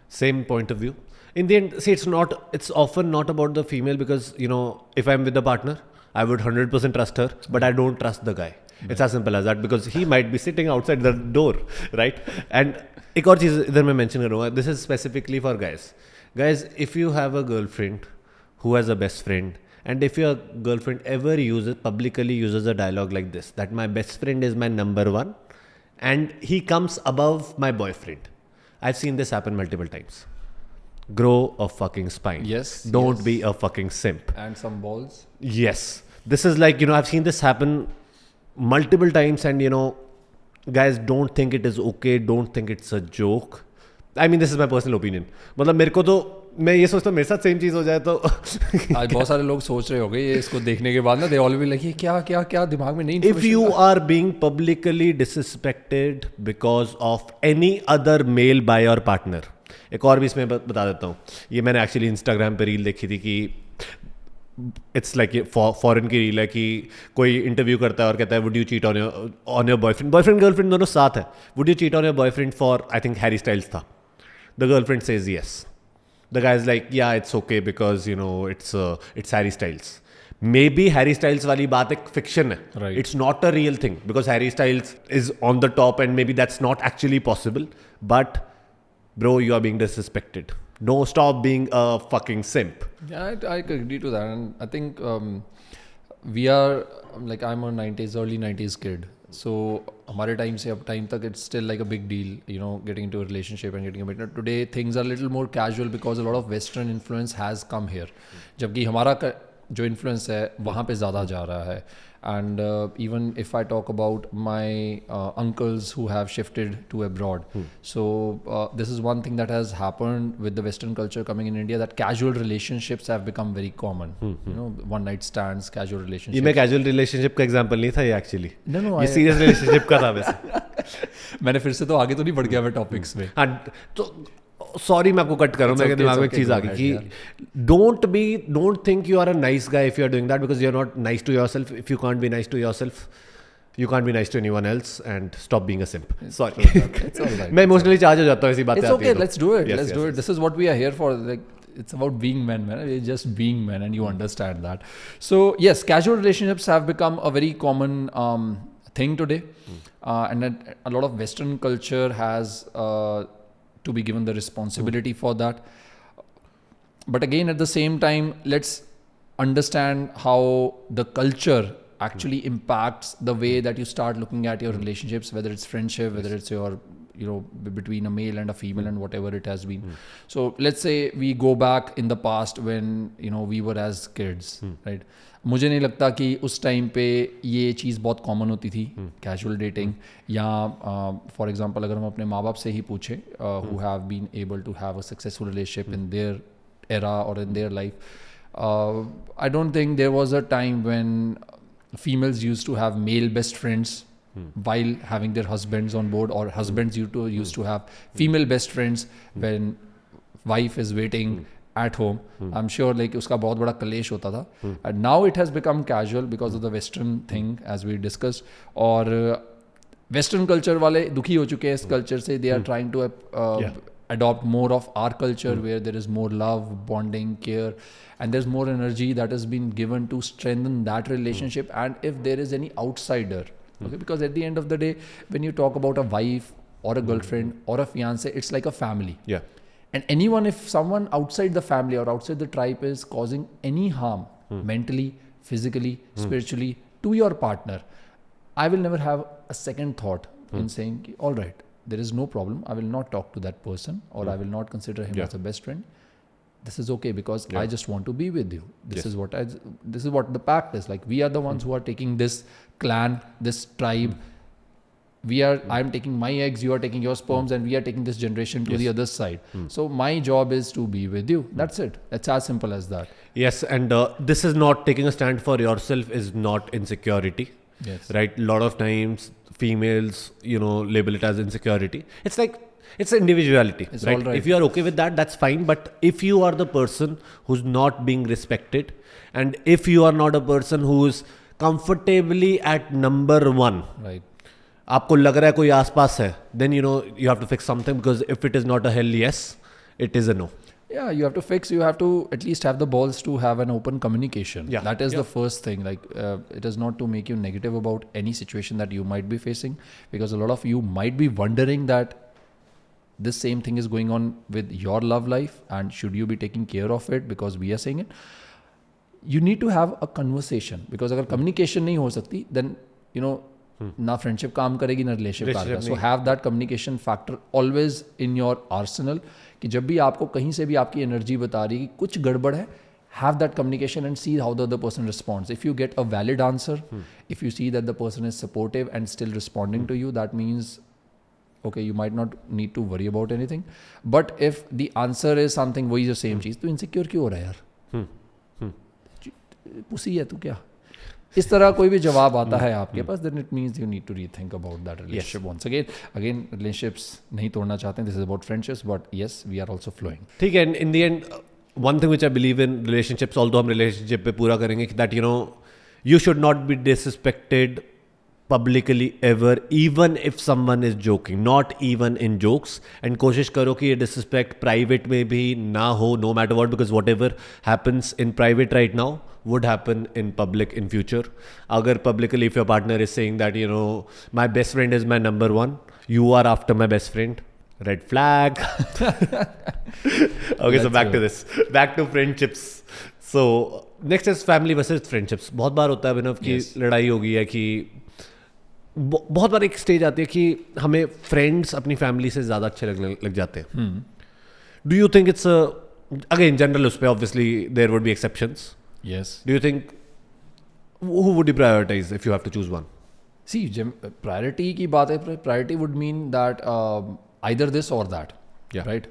Same point of view. In the end, see, it's often not about the female, because if I'm with the partner, I would 100% trust her, but I don't trust the guy. It's as simple as that, because he might be sitting outside the door, right? And एक और चीज़ इधर मैं mention करूँगा, this is specifically for guys. Guys, if you have a girlfriend who has a best friend, and if your girlfriend ever publicly uses a dialogue like this, that my best friend is my number one, and he comes above my boyfriend. I've seen this happen multiple times. Grow a fucking spine. Yes. Don't be a fucking simp. And some balls. Yes. This is like, I've seen this happen multiple times, and guys, don't think it is okay, don't think it's a joke. I mean, this is my personal opinion. मतलब मेरे को तो मैं ये सोचता हूँ मेरे साथ सेम चीज़ हो जाए तो आज बहुत सारे लोग सोच रहे होंगे ये इसको देखने के बाद ना, they all will like क्या दिमाग में नहीं. If you are being publicly disrespected because of any other male by your partner, एक और भी इसमें बता देता हूँ. ये मैंने एक्चुअली इंस्टाग्राम पे रील देखी थी कि इट्स लाइक फॉरेन की रील है कि कोई इंटरव्यू करता है और कहता है would you cheat on your boyfriend girlfriend दोनों साथ है, would you cheat on your boyfriend for, I think Harry Styles था. The girlfriend says yes. The guy is like yeah it's okay because it's Harry Styles. Maybe Harry Styles वाली बात एक fiction है, it's not a real thing, because Harry styles is on the top and may be that's not actually possible, but bro, you are being disrespected. No, stop being a fucking simp. Yeah, I agree to that, and I think we are like, I'm a early 90s kid, so हमारे time से अब time तक it's still like a big deal, getting into a relationship and getting a partner. Today things are a little more casual because a lot of Western influence has come here, जबकि हमारा जो influence है वहाँ पे ज़्यादा जा रहा है. And even if I talk about my uncles who have shifted to abroad, so this is one thing that has happened with the Western culture coming in India, that casual relationships have become very common. One night stands, casual relationships. ये मैं casual relationship का example नहीं था ये actually. No, ये serious relationship का था वैसे. मैंने फिर से तो आगे तो नहीं बढ़ गया मैं topics में. हाँ, तो सॉरी मैं आपको कट कर रहा हूँ, मेरे दिमाग में एक चीज़ आ गई कि don't think you are a nice guy if you are doing that, because you are not nice to yourself. If you can't be nice to yourself, you can't be nice to anyone else, and stop being a simp. Sorry. It's all right. मैं emotionally charge हो जाता हूँ ऐसी बातें. It's okay, let's do it. Yes, let's do it. This is what we are here for. Like, it's about being men, man. It's just being men, and you understand that. So yes, casual relationships have become a very common thing today, and a lot of Western culture has to be given the responsibility for that. But again, at the same time, let's understand how the culture actually impacts the way that you start looking at your relationships, whether it's friendship, whether it's your between a male and a female and whatever it has been. So let's say we go back in the past when we were as kids, right? मुझे नहीं लगता कि उस time पे ये चीज़ बहुत common होती थी, कैजुअल डेटिंग, या फॉर एग्जांपल अगर हम अपने माँ बाप से ही पूछें who have been able to have a successful relationship in their era or in their life, I don't think there was a time when females used to have male best friends while having their husbands on board, or husbands used to have female best friends when wife is waiting at home. I'm sure like उसका बहुत बड़ा कलेश होता था. And now it has become casual because of the western thing as we discussed. और western culture वाले दुखी हो चुके हैं इस culture से. They are trying to adopt more of our culture where there is more love, bonding, care, and there's more energy that has been given to strengthen that relationship. And if there is any outsider, okay, because at the end of the day, when you talk about a wife or a girlfriend or a fiance, it's like a family. Yeah. And anyone, if someone outside the family or outside the tribe is causing any harm mentally, physically, spiritually to your partner, I will never have a second thought in saying, all right, there is no problem. I will not talk to that person, or I will not consider him as a best friend. This is okay because I just want to be with you. This is what the pact is. Like, we are the ones who are taking this clan, this tribe. I'm taking my eggs, you are taking your sperms, and we are taking this generation to the other side. So my job is to be with you. That's it. It's as simple as that. Yes, and this is not taking a stand for yourself is not insecurity. Yes. Right? A lot of times females, label it as insecurity. It's like, it's individuality. It's right? all right. If you are okay with that, that's fine. But if you are the person who's not being respected, and if you are not a person who's comfortably at number one, right, आपको लग रहा है कोई आसपास है, then you have to fix something, because if it is not a hell yes, it is a no. Yeah, you have to fix. You have to at least have the balls to have an open communication. Yeah. That is the first thing. Like, it is not to make you negative about any situation that you might be facing, because a lot of you might be wondering that this same thing is going on with your love life, and should you be taking care of it because we are saying it. You need to have a conversation, because अगर communication नहीं हो सकती, then ना friendship काम करेगी ना relationship काम करेगा. So have that communication factor always in your Arsenal, कि जब भी आपको कहीं से भी आपकी एनर्जी बता रही है कि कुछ गड़बड़ है, have that communication and see how the other person responds. If you get a valid answer, if you see that the person is supportive and still responding to you, that means okay, you might not need to worry about anything. But if the answer is something वही जो same चीज़, तो insecure क्यों हो रहा है यार, pussy है तू क्या, इस तरह कोई भी जवाब आता है आपके पास, then it means you need to rethink about that relationship once again. Relationships नहीं तोड़ना चाहते हैं, this is about friendships, but yes, we are also flowing. ठीक है. In the end, one thing which I believe in relationships, although हम relationship पे पूरा करेंगे, that you should not be disrespected publicly ever, even if someone is joking, not even in jokes. And कोशिश करो कि ये disrespect private में भी ना हो, no matter what, because whatever happens in private right now would happen in public in future. Agar publicly, if your partner is saying that, my best friend is my number one, you are after my best friend, red flag. Okay, so back to this. Back to friendships. So, next is family versus friendships. बहुत बार होता है अभिनव की लड़ाई हो गई है कि बहुत बार एक स्टेज आती है कि हमें फ्रेंड्स अपनी फैमिली से ज़्यादा अच्छे लगने लग जाते हैं. Do you think it's again general उस पे obviously there would be exceptions. Yes. Do you think who would you prioritize if you have to choose one? See, priority की बात है. Priority would mean that either this or that. Yeah. Right.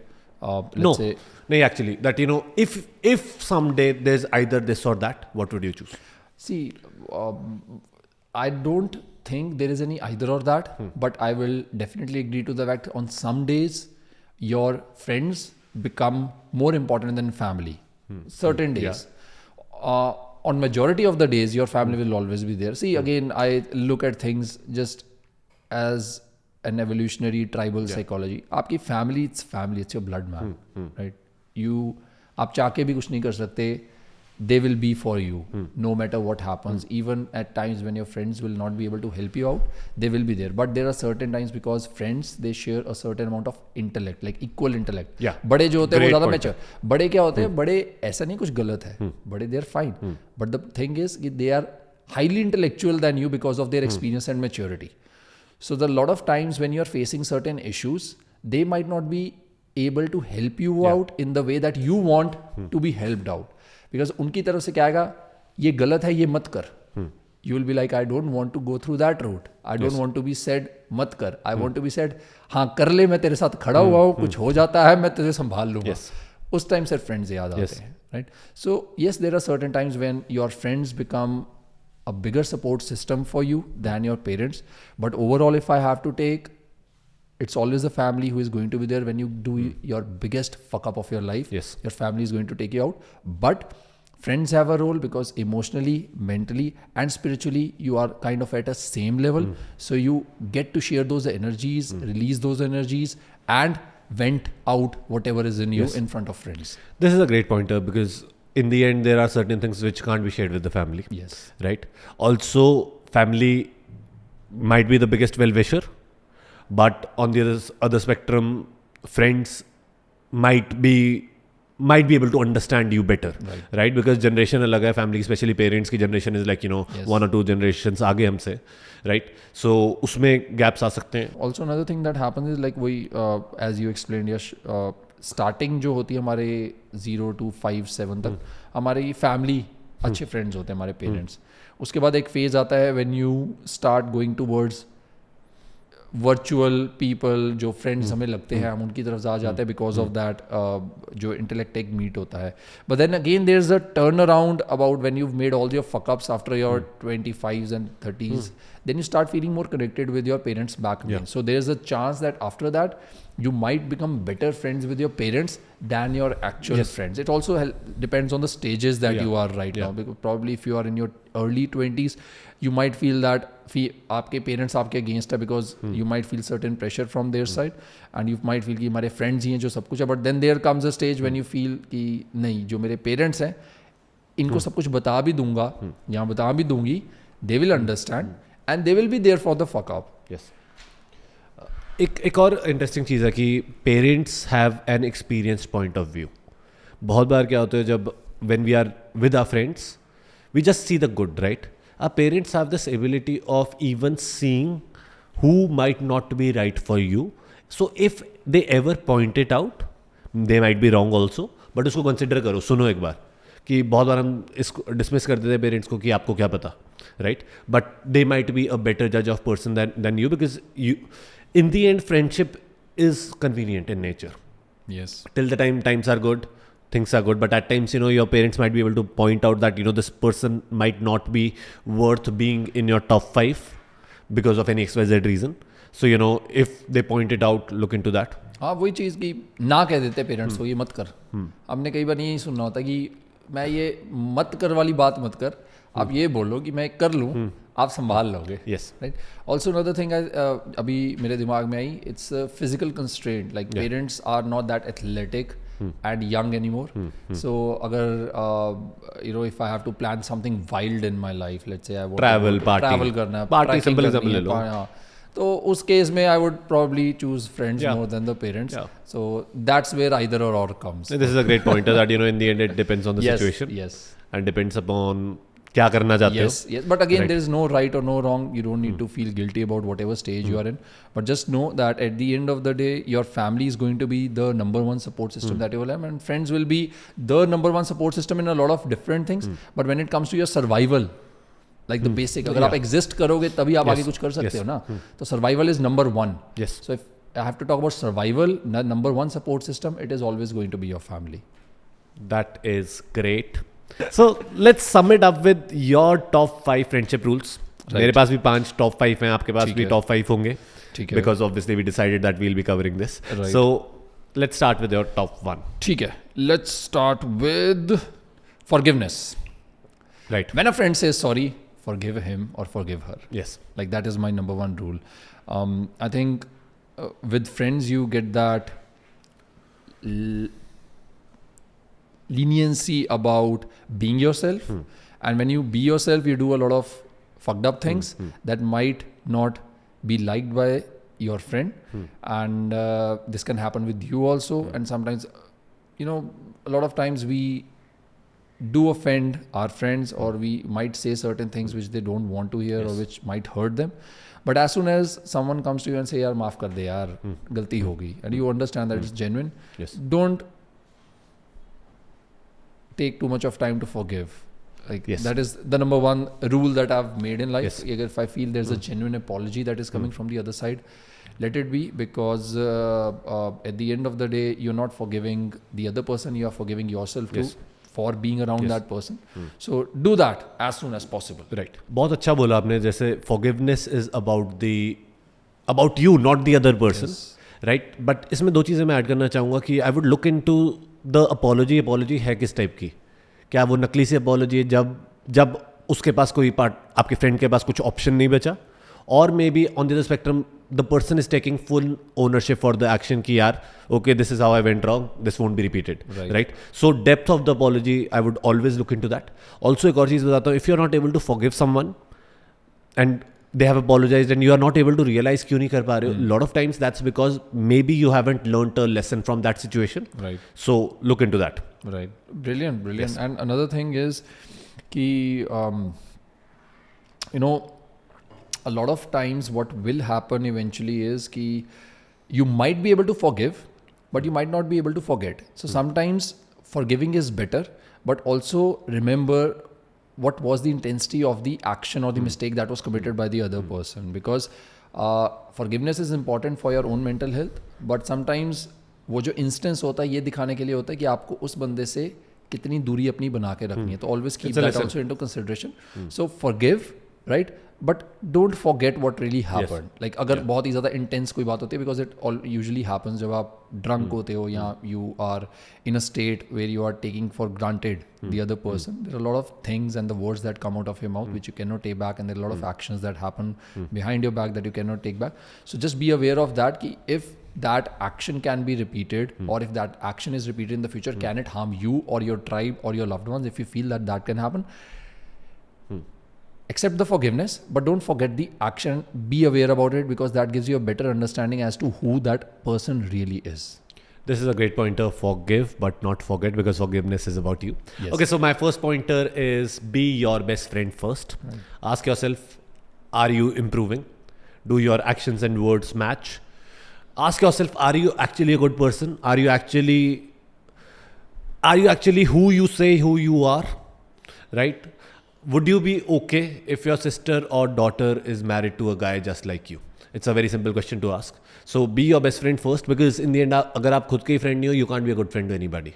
No, actually, that if someday there's either this or that, what would you choose? See, I don't think there is any either or that, but I will definitely agree to the fact on some days your friends become more important than family. Certain days. On majority of the days, your family will always be there. See, again, I look at things just as an evolutionary tribal psychology. आपकी family, it's your blood, man. Right? आप चाह के भी कुछ नहीं कर सकते. They will be for you no matter what happens. Even at times when your friends will not be able to help you out, they will be there. But there are certain times, because friends, they share a certain amount of intellect, like equal intellect. Yeah. बड़े जो होते हैं वो ज़्यादा mature. बड़े क्या होते हैं, बड़े ऐसा नहीं कुछ गलत है, बड़े they are fine. But the thing is, they are highly intellectual than you because of their experience and maturity. So the lot of times when you're facing certain issues, they might not be able to help you out in the way that you want to be helped out. Because उनकी तरफ से क्या आएगा, ये गलत है, ये मत कर. You will be like, I don't want to go through that route. I don't want to be said, मत कर. I want to be said, हाँ कर ले, मैं तेरे साथ खड़ा हुआ हूँ, कुछ हो जाता है मैं तुझे संभाल लूँगा. उस टाइम से फ्रेंड्स याद आते हैं, right? So yes, there are certain times when your friends become a bigger support system for you than your parents. But overall, if I have to take, it's always the family who is going to be there when you do your biggest fuck up of your life. Yes. Your family is going to take you out. But friends have a role because emotionally, mentally, and spiritually, you are kind of at a same level. So you get to share those energies, release those energies, and vent out whatever is in you in front of friends. This is a great pointer because in the end, there are certain things which can't be shared with the family. Yes. Right? Also, family might be the biggest well-wisher, but on the other spectrum, friends might be able to understand you better, right? Because generation अलग है, family, especially parents की generation is like, one or two generations आगे हमसे, right? So उसमें gaps आ सकते हैं. Also another thing that happens is like we, as you explained, Yash, starting जो होती है हमारे 0 to 5, 7 तक हमारी family अच्छे friends होते हैं हमारे parents. उसके बाद एक phase आता है when you start going towards virtual people जो फ्रेंड्स हमें लगते हैं हम उनकी तरफ जा जाते हैं बिकॉज ऑफ दैट जो इंटेलेक्ट एक मीट होता है. But then again there is a turn around about when you made all your fuckups after your 25s and 30s, then you start feeling more connected with your parents back again. So there is a chance that after that you might become better friends with your parents than your actual friends. It also depends on the stages that you are right now. Because probably if you are in your early 20s, you might feel that आपके parents आपके against है because you might feel certain pressure from their side and you might feel कि हमारे friends ही हैं जो सब कुछ है. But then there comes a stage when you feel कि नहीं, जो मेरे parents हैं इनको सब कुछ बता भी दूंगा या बता भी दूंगी, they will understand and they will be there for the fuck up. Yes. एक और इंटरेस्टिंग चीज़ है कि parents have an experience point of view. बहुत बार क्या होता है जब when we are with our friends we just see the good, right? Our parents have this ability of even seeing who might not be right for you. So if they ever point it out, they might be wrong also. But उसको consider करो, सुनो एक बार कि बहुत बार हम इसको dismiss कर देते हैं पेरेंट्स को कि आपको क्या पता, right? But they might be a better judge of person than you because you, in the end, friendship is convenient in nature. Yes. Till the times are good, things are good, but at times your parents might be able to point out that this person might not be worth being in your top 5 because of any XYZ reason. So if they point it out, look into that. हाँ, वही चीज़ कि ना कह देते parents को ये मत कर. हमने कई बार यही सुनना होता कि मैं ये मत कर वाली बात मत कर, आप ये बोलो कि मैं कर लूँ, आप संभाल लोगे. Yes. Right. Also another thing अभी मेरे दिमाग में आई, it's a physical constraint. Like parents are not that athletic and young anymore. So agar if I have to plan something wild in my life, let's say I want travel करना है, party trekking simple करनी है, हाँ, तो उस case में I would probably choose friends more than the parents. So that's where either or comes. This is a great pointer that in the end it depends on the situation. Yes. And depends upon क्या करना चाहते हो. Yes. But again, there is no right or no wrong. You don't need to feel guilty about whatever stage you are in. But just know that at the end of the day, your family is going to be the number one support system that you will have, and friends will be the number one support system in a lot of different things. But when it comes to your survival, like the basic, अगर आप exist करोगे तभी आप आगे कुछ कर सकते हो ना. तो survival is number one. Yes. So if I have to talk about survival, number one support system, it is always going to be your family. That is great. So let's sum it up with your top 5 friendship rules. मेरे पास भी 5 top 5 हैं, आपके पास भी top 5 होंगे. ठीक है. Because obviously we decided that we'll be covering this. Right. So let's start with your top 1. ठीक है. Let's start with forgiveness. Right. When a friend says sorry, forgive him or forgive her. Yes. Like that is my number one rule. I think with friends you get that leniency about being yourself, and when you be yourself you do a lot of fucked up things that might not be liked by your friend, and this can happen with you also. And sometimes a lot of times we do offend our friends, or we might say certain things which they don't want to hear or which might hurt them. But as soon as someone comes to you and say, yaar maaf kar de yaar, galti ho gayi, and you understand that it's genuine, don't take too much of time to forgive. Like that is the number one rule that I've made in life. If I feel there's a genuine apology that is coming from the other side, let it be, because at the end of the day, you're not forgiving the other person, you are forgiving yourself too for being around that person. So do that as soon as possible. Right. बहुत अच्छा बोला आपने, जैसे forgiveness is about you, not the other person. Right. But इसमें दो चीज़ें मैं add करना चाहूँगा कि I would look into the apology है किस टाइप की. क्या वो नकली सी apology है जब उसके पास कोई पार्ट, आपके फ्रेंड के पास कुछ ऑप्शन नहीं बचा, और maybe on the other spectrum the person is taking full ownership for the action कि यार okay this is how I went wrong, this won't be repeated, right. So depth of the apology I would always look into that. Also एक और चीज़ बताता हूँ, if you are not able to forgive someone and they have apologized and you are not able to realize क्यों नहीं कर पा रहे हो, lot of times that's because maybe you haven't learnt a lesson from that situation. Right. So look into that. Right. Brilliant. Yes. And another thing is कि a lot of times what will happen eventually is कि you might be able to forgive but you might not be able to forget. So sometimes forgiving is better, but also remember what was the intensity of the action or the mistake that was committed by the other person, because forgiveness is important for your own mental health, but sometimes वो जो instance होता है ये दिखाने के लिए होता है कि आपको उस बंदे से कितनी दूरी अपनी बना के रखनी है. तो always keep that also into consideration. So forgive, right? But don't forget what really happened. Like अगर बहुत ही ज़्यादा intense कोई बात होती है, because it all usually happens जब आप drunk होते हो या you are in a state where you are taking for granted the other person. There are a lot of things and the words that come out of your mouth which you cannot take back, and there are a lot of actions that happen behind your back that you cannot take back. So just be aware of that, कि if that action can be repeated or if that action is repeated in the future, can it harm you or your tribe or your loved ones? If you feel that can happen, accept the forgiveness, but don't forget the action. Be aware about it, because that gives you a better understanding as to who that person really is. This is a great pointer. Forgive, but not forget, because forgiveness is about you. Yes. Okay, so my first pointer is be your best friend first. Right. Ask yourself, are you improving? Do your actions and words match? Ask yourself, are you actually a good person? Are you actually who you say who you are? Right? Would you be okay if your sister or daughter is married to a guy just like you? It's a very simple question to ask. So be your best friend first, because in the end, अगर आप खुद के ही friend नहीं हो, you can't be a good friend to anybody.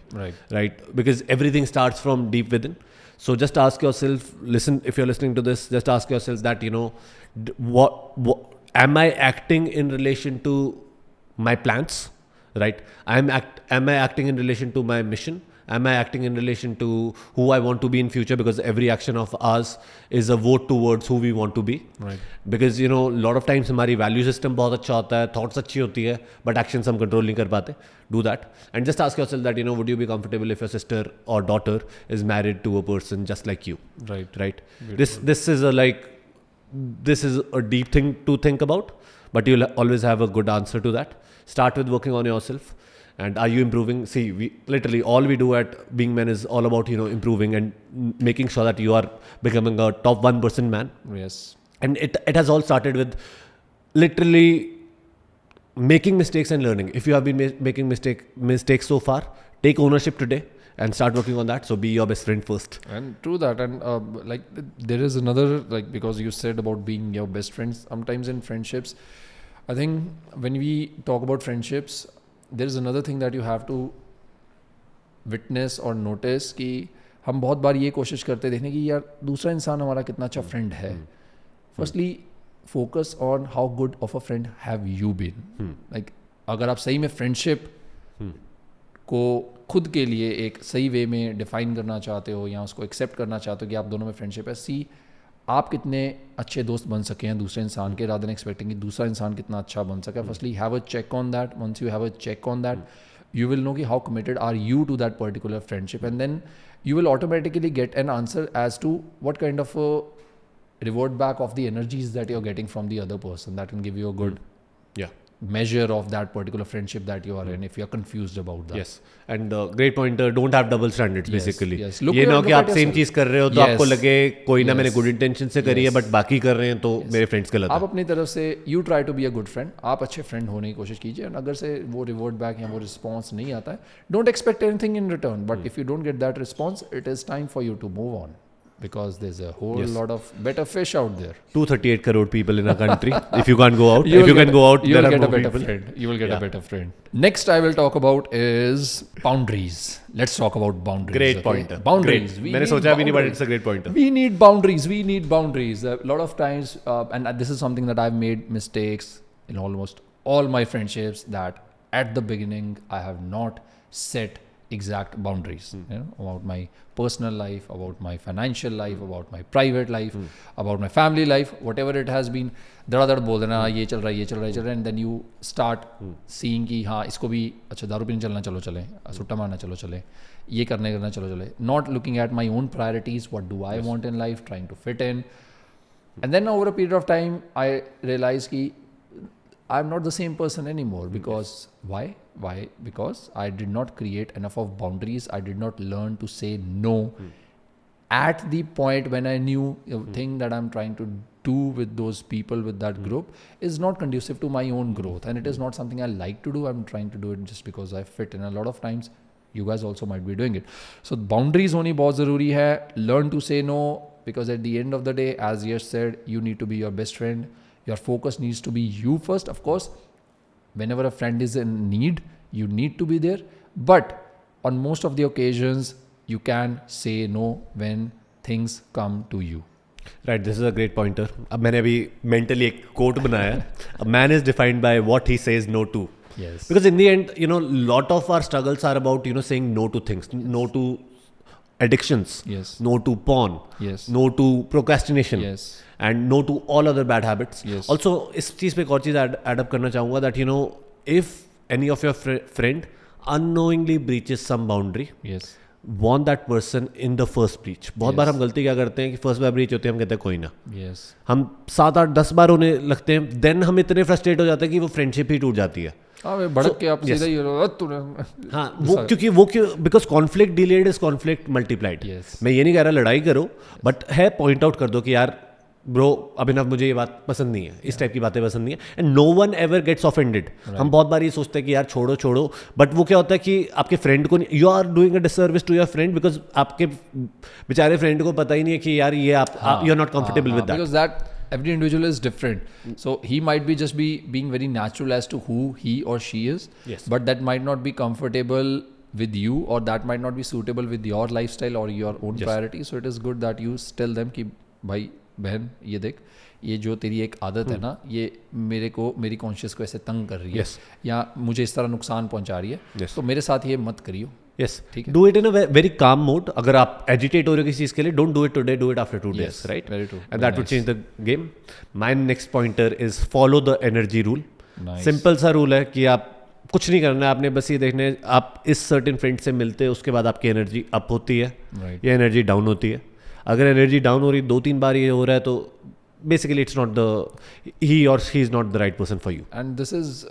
Right? Because everything starts from deep within. So just ask yourself, if you're listening to this, just ask yourself that, what am I acting in relation to my plans? Right? Am I acting in relation to my mission? Am I acting in relation to who I want to be in future? Because every action of ours is a vote towards who we want to be. Right. Because a lot of times हमारी value system बहुत अच्छा होता है, thoughts अच्छी होती है, but actions हम control नहीं कर पाते. Do that, and just ask yourself that would you be comfortable if your sister or daughter is married to a person just like you? Right. This is a deep thing to think about, but you'll always have a good answer to that. Start with working on yourself. And are you improving? See, we all we do at Being Men is all about, improving and making sure that you are becoming a top 1% man. Yes. And it has all started with literally making mistakes and learning. If you have been making mistakes so far, take ownership today and start working on that. So be your best friend first. And true that. And there is another, because you said about being your best friends, sometimes in friendships, I think when we talk about friendships, there is another thing that you have to witness or notice, कि हम बहुत बार ये कोशिश करते देखने की यार दूसरा इंसान हमारा कितना अच्छा फ्रेंड है. Firstly focus on how good of a friend have you been. Like अगर आप सही में फ्रेंडशिप को खुद के लिए एक सही वे में डिफाइन करना चाहते हो या उसको एक्सेप्ट करना चाहते हो कि आप दोनों में फ्रेंडशिप है, सी आप कितने अच्छे दोस्त बन सके हैं दूसरे इंसान के, रादर देन एक्सपेक्टिंग कि दूसरा इंसान कितना अच्छा बन सके. Firstly have a check on that. Once you have a check on that, you will know ki how committed are you to that particular friendship, and then you will automatically get an answer as to what kind of a reward back of the energies that you're getting from the other person that can give you a good measure of that particular friendship that you are in if you are confused about that. Yes, and great pointer, don't have double standards basically. yes. ये ना हो कि आप same चीज कर रहे हो तो आपको लगे कोई ना मैंने गुड इंटेंशन से करी है बट बाकी कर रहे हैं तो मेरे फ्रेंड्स गलत आप अपनी तरफ से you try to be a good friend, आप अच्छे फ्रेंड होने की कोशिश कीजिए, और अगर से वो रिवॉर्ड बैक या वो रिस्पॉन्स नहीं आता है, don't expect anything in return, but if you don't get that response it is time for you to move on, because there's a whole lot of better fish out there. 238 crore people in a country. If you can't go out, if you can go out, you there will are get more a better people. friend. You will get a better friend. Next I will talk about is boundaries. Let's talk about boundaries. Great pointer. Boundaries. मैंने सोचा भी नहीं, but it's a great pointer. We need boundaries. We need boundaries. A lot of times, and this is something that I've made mistakes in almost all my friendships, that at the beginning I have not set exact boundaries, you know, about my personal life, about my financial life, about my private life, about my family life, whatever it has been. धड़ाधड़ बोल देना ये चल रहा है, ये चल रहा है, ये चल रहा है, and then you start seeing कि हाँ इसको भी अच्छा दारू पीने चलना, चलो चले, सुट्टा मारना चलो चले, ये करना चलो चले, not looking at my own priorities, what do I want in life, trying to fit in, and then over a period of time I realized कि I'm not the same person anymore. Because why? Because I did not create enough of boundaries. I did not learn to say no at the point when I knew the thing that I'm trying to do with those people, with that group, is not conducive to my own growth, and it is not something I like to do. I'm trying to do it just because I fit in. A lot of times you guys also might be doing it. So boundaries honi bahut zaruri hai. Learn to say no, because at the end of the day, as Yash said, you need to be your best friend. Your focus needs to be you first. Of course, whenever a friend is in need, you need to be there. But on most of the occasions, you can say no when things come to you. Right, this is a great pointer. अब मैंने अभी mentally एक quote बनाया है. A man is defined by what he says no to. Yes. Because in the end, you know, lot of our struggles are about, you know, saying no to things, no to addictions, Yes. no to porn, Yes. no to procrastination. Yes. And no to all other bad habits. Yes. Also, इस चीज़ पे एक और चीज़ add up करना चाहूँगा that, you know, if any of your friend unknowingly breaches some boundary, Yes. warn that person in the first breach. बहुत बार हम गलती क्या करते हैं कि फर्स्ट बार ब्रीच होती है, हम कहते हैं कोई ना, Yes. हम 7, 8, 10 बार होने लगते हैं, देन हम इतने फ्रस्ट्रेट हो जाते हैं कि वो फ्रेंडशिप ही टूट जाती है. हाँ भड़क के आप सीधा ही तूने हाँ वो क्यों because conflict delayed is conflict multiplied. Yes. मैं ये नहीं कह रहा लड़ाई करो, बट है पॉइंट आउट कर दो कि यार ब्रो अभिनव मुझे ये बात पसंद नहीं है, इस टाइप की बातें पसंद नहीं है, and no one ever gets offended. हम बहुत बार ये सोचते हैं कि यार छोड़ो, बट वो क्या होता है कि आपके फ्रेंड को you are doing a disservice to your friend, because आपके बेचारे फ्रेंड को पता ही नहीं है कि यार ये आप you are not comfortable with that. Because that every individual is different, so he might be just being very natural as to who he or she is. Yes. But that might not be comfortable with you, or that might not be suitable with your lifestyle or your own priorities. So it is good that you tell them कि भाई बहन ये देख, ये जो तेरी एक आदत है ना, ये मेरी कॉन्शियस को ऐसे तंग कर रही है, या मुझे इस तरह नुकसान पहुंचा रही है, तो मेरे साथ ये मत करियो. Yes, ठीक है. Do it in a very calm mode. अगर आप एजिटेट हो रहे हो किसी चीज़ के लिए, don't do it today, do it after 2 days, right? Very true. And that would change the game. My next pointer is follow the energy rule. Nice. Simple सा rule है कि आप कुछ नहीं करना है, आपने बस ये देखना है आप इस सर्टेन फ्रेंड से मिलते हैं, उसके बाद आपकी एनर्जी अप होती है या एनर्जी डाउन होती है. अगर एनर्जी डाउन हो रही 2-3 बार ये हो रहा है तो basically it's not he or she is not the right person for you. And this is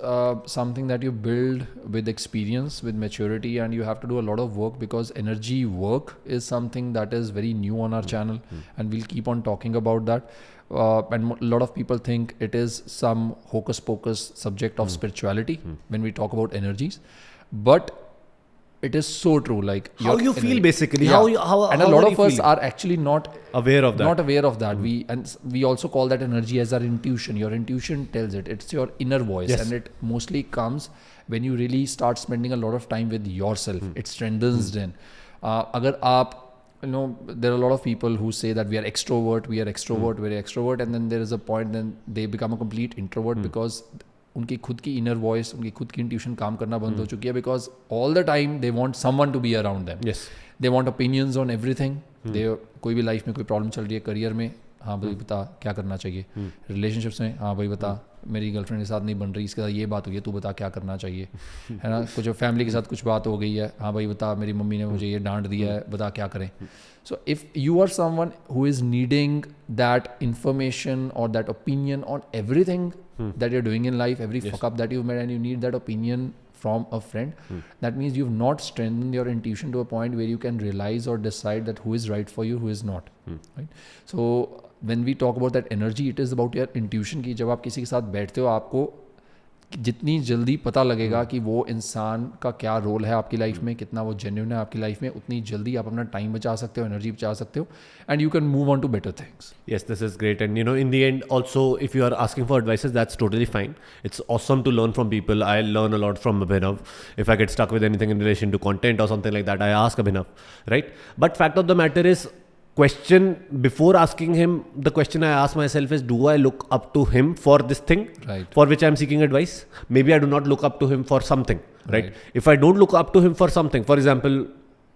something that you build with experience, with maturity, and you have to do a lot of work, because energy work is something that is very new on our channel, and we'll keep on talking about that. And a lot of people think it is some hocus pocus subject of spirituality when we talk about energies, but it is so true. Like how you feel basically. Yeah. How and a lot of us are actually not aware of that. Not aware of that. We also call that energy as our intuition. Your intuition tells it. It's your inner voice, and it mostly comes when you really start spending a lot of time with yourself. It strengthens then. Agar aap, you know, there are a lot of people who say that we are extrovert, very extrovert, and then there is a point then they become a complete introvert because उनकी खुद की inner voice, उनकी खुद की intuition काम करना बंद हो चुकी है, because all the time they want someone to be around them. They want opinions on everything. They कोई भी लाइफ में कोई प्रॉब्लम चल रही है, करियर में, हाँ भाई बता क्या करना चाहिए, रिलेशनशिप्स में, हाँ भाई बता मेरी गर्लफ्रेंड के साथ नहीं बन रही, इसके साथ ये बात हुई है, तू बता क्या करना चाहिए, है ना. कुछ फैमिली के साथ कुछ बात हो गई है, हाँ भाई बता, मेरी मम्मी ने मुझे ये डांट दिया है, बता क्या करें. So if you are someone who is needing that information or that opinion on everything that you're doing in life, every fuck up that you've made, and you need that opinion from a friend, that means you've not strengthened your intuition to a point where you can realize or decide that who is right for you, who is not. Right? So when we talk about that energy, it is about your intuition की जब आप किसी के साथ बैठते हो, आपको जितनी जल्दी पता लगेगा कि वो इंसान का क्या रोल है आपकी लाइफ में, कितना वो जेन्युइन है आपकी लाइफ में, उतनी जल्दी आप अपना टाइम बचा सकते हो, एनर्जी बचा सकते हो, and you can move on to better things. Yes, this is great. And in the end, also, if you are asking for advices, that's totally fine. It's awesome to learn from people. I learn a lot from Abhinav. If I get stuck with anything in relation to content or something like that, I ask Abhinav, right? But fact of the matter is, question before asking him, the question I ask myself is, do I look up to him for this thing, Right. for which I'm seeking advice? Maybe I do not look up to him for something, right? If I don't look up to him for something, for example,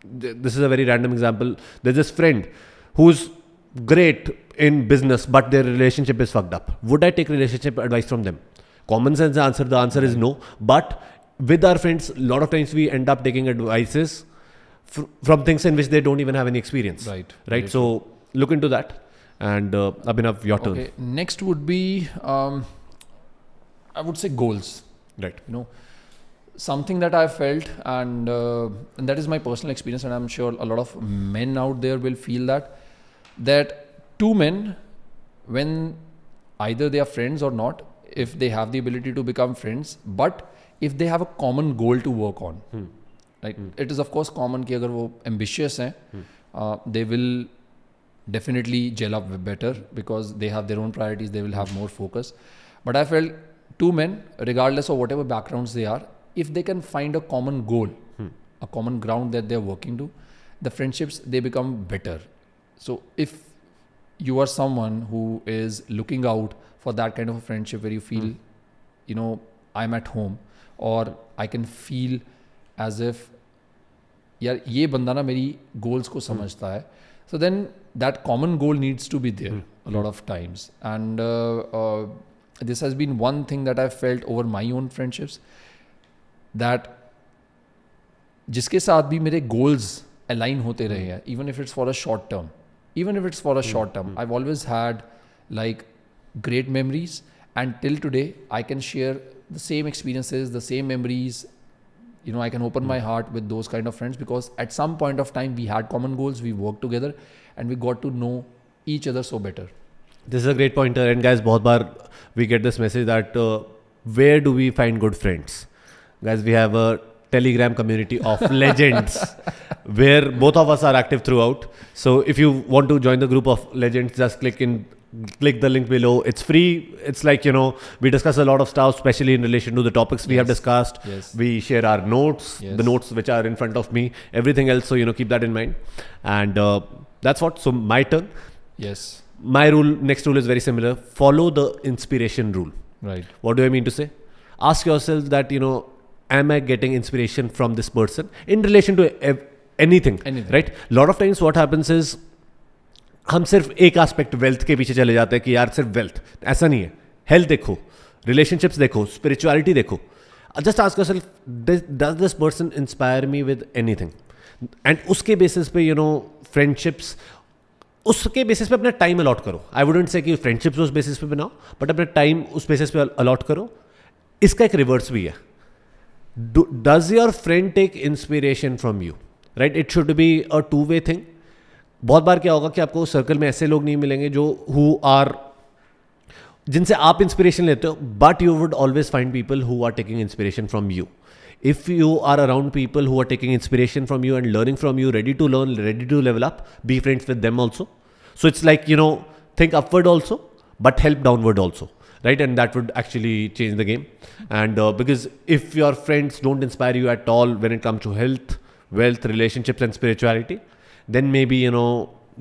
this is a very random example. There's this friend who's great in business, but their relationship is fucked up. Would I take relationship advice from them? Common sense answer, the answer is no. But with our friends, a lot of times we end up taking advices from things in which they don't even have any experience. Right. So look into that. And Abhinav, your turn. Okay. Next would be, I would say goals. Right. Something that I felt, and that is my personal experience, and I'm sure a lot of men out there will feel that two men, when either they are friends or not, if they have the ability to become friends, but if they have a common goal to work on, right? It is of course common कि अगर वो ambitious हैं, they will definitely gel up better because they have their own priorities, they will have more focus. But I felt two men, regardless of whatever backgrounds they are, if they can find a common goal, a common ground that they're working to, the friendships, they become better. So if you are someone who is looking out for that kind of a friendship where you feel, I'm at home, or I can feel as if यार ये बंदा ना मेरी goals को समझता है, so then that common goal needs to be there a lot of times. And this has been one thing that I've felt over my own friendships, that जिसके साथ भी मेरे goals align होते रहे हैं, even if it's for a short term, I've always had like great memories, and till today I can share the same experiences, the same memories. I can open my heart with those kind of friends because at some point of time we had common goals, we worked together, and we got to know each other so better. This is a great pointer. And guys, बहुत बार we get this message that where do we find good friends? Guys, we have a Telegram community of legends where both of us are active throughout. So if you want to join the group of legends, just click the link below. It's free. It's like, we discuss a lot of stuff, especially in relation to the topics we have discussed. Yes. We share our notes, the notes which are in front of me, everything else. So, keep that in mind. And that's what. So my turn. Yes. My next rule is very similar. Follow the inspiration rule. Right. What do I mean to say? Ask yourself that, am I getting inspiration from this person in relation to anything. Right? A lot of times what happens is, हम सिर्फ एक aspect wealth के पीछे चले जाते हैं कि यार सिर्फ वेल्थ, ऐसा नहीं है. हेल्थ देखो, रिलेशनशिप्स देखो, स्पिरिचुअलिटी देखो. Just ask yourself, does this person inspire me with anything, and उसके बेसिस पे फ्रेंडशिप्स, उसके बेसिस पे अपना टाइम अलॉट करो. आई वुडंट से कि फ्रेंडशिप्स उस बेसिस पे बनाओ, बट अपना टाइम उस बेसिस पे अलॉट करो. इसका एक रिवर्स भी है. Does your friend take inspiration from you? Right, it should be a two way thing. बहुत बार क्या होगा कि आपको सर्कल में ऐसे लोग नहीं मिलेंगे जो जिनसे आप इंस्पिरेशन लेते हो, but you would always find people who are taking inspiration from you. If you are around people who are taking inspiration from you and learning from you, ready to learn, ready to level up, be friends with them also. So it's like think upward also, but help downward also. Right, and that would actually change the game. And because if your friends don't inspire you at all when it comes to health, wealth, relationships, and spirituality, then maybe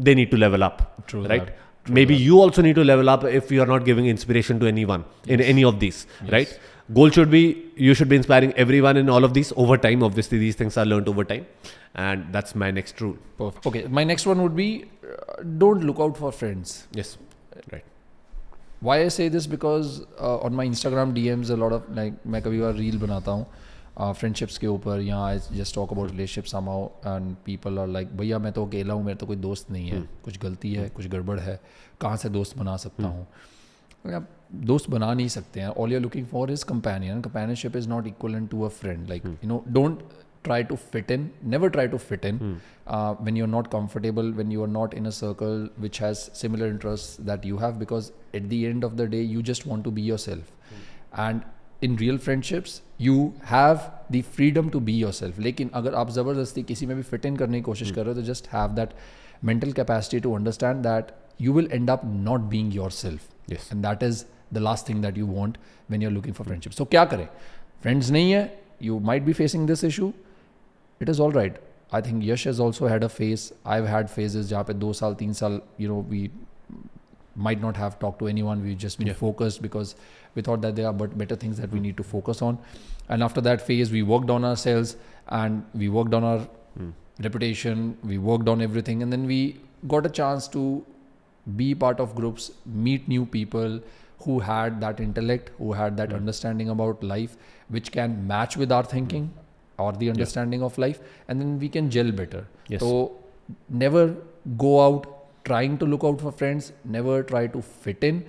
they need to level up. True. Right. Maybe you also need to level up if you are not giving inspiration to anyone in any of these. Yes. Right. Goal should be, you should be inspiring everyone in all of these over time. Obviously, these things are learned over time, and that's my next rule. Perfect. Okay, my next one would be don't look out for friends. Yes. Right. Why I say this because on my Instagram DMs a lot of like मैं कभी बार reel बनाता हूँ friendships के ऊपर या I just talk about relationship somehow and people are like भैया मैं तो अकेला हूँ, मेरा तो कोई दोस्त नहीं है, कुछ गलती है, कुछ गड़बड़ है, कहाँ से दोस्त बना सकता हूँ. आप दोस्त बना नहीं सकते हैं. All you are looking for is companion. Companionship is not equivalent to a friend. Like you know, don't try to fit in, never try to fit in when you're not comfortable, when you are not in a circle which has similar interests that you have, because at the end of the day you just want to be yourself. And in real friendships you have the freedom to be yourself. लेकिन अगर आप ज़बरदस्ती किसी में भी fit in करने की कोशिश कर रहे हो, तो just have that mental capacity to understand that you will end up not being yourself. Yes. And that is the last thing that you want when you're looking for friendships. So क्या करें? Friends नहीं है, you might be facing this issue. It is all right. I think Yash has also had a phase. I've had phases जहाँ पे 2 साल 3 साल you know we might not have talked to anyone. We've just been focused because we thought that there are better things that we need to focus on. And after that phase, we worked on ourselves and we worked on our reputation. We worked on everything, and then we got a chance to be part of groups, meet new people who had that intellect, who had that understanding about life, which can match with our thinking. Or the understanding of life, and then we can gel better. Yes. So never go out trying to look out for friends, never try to fit in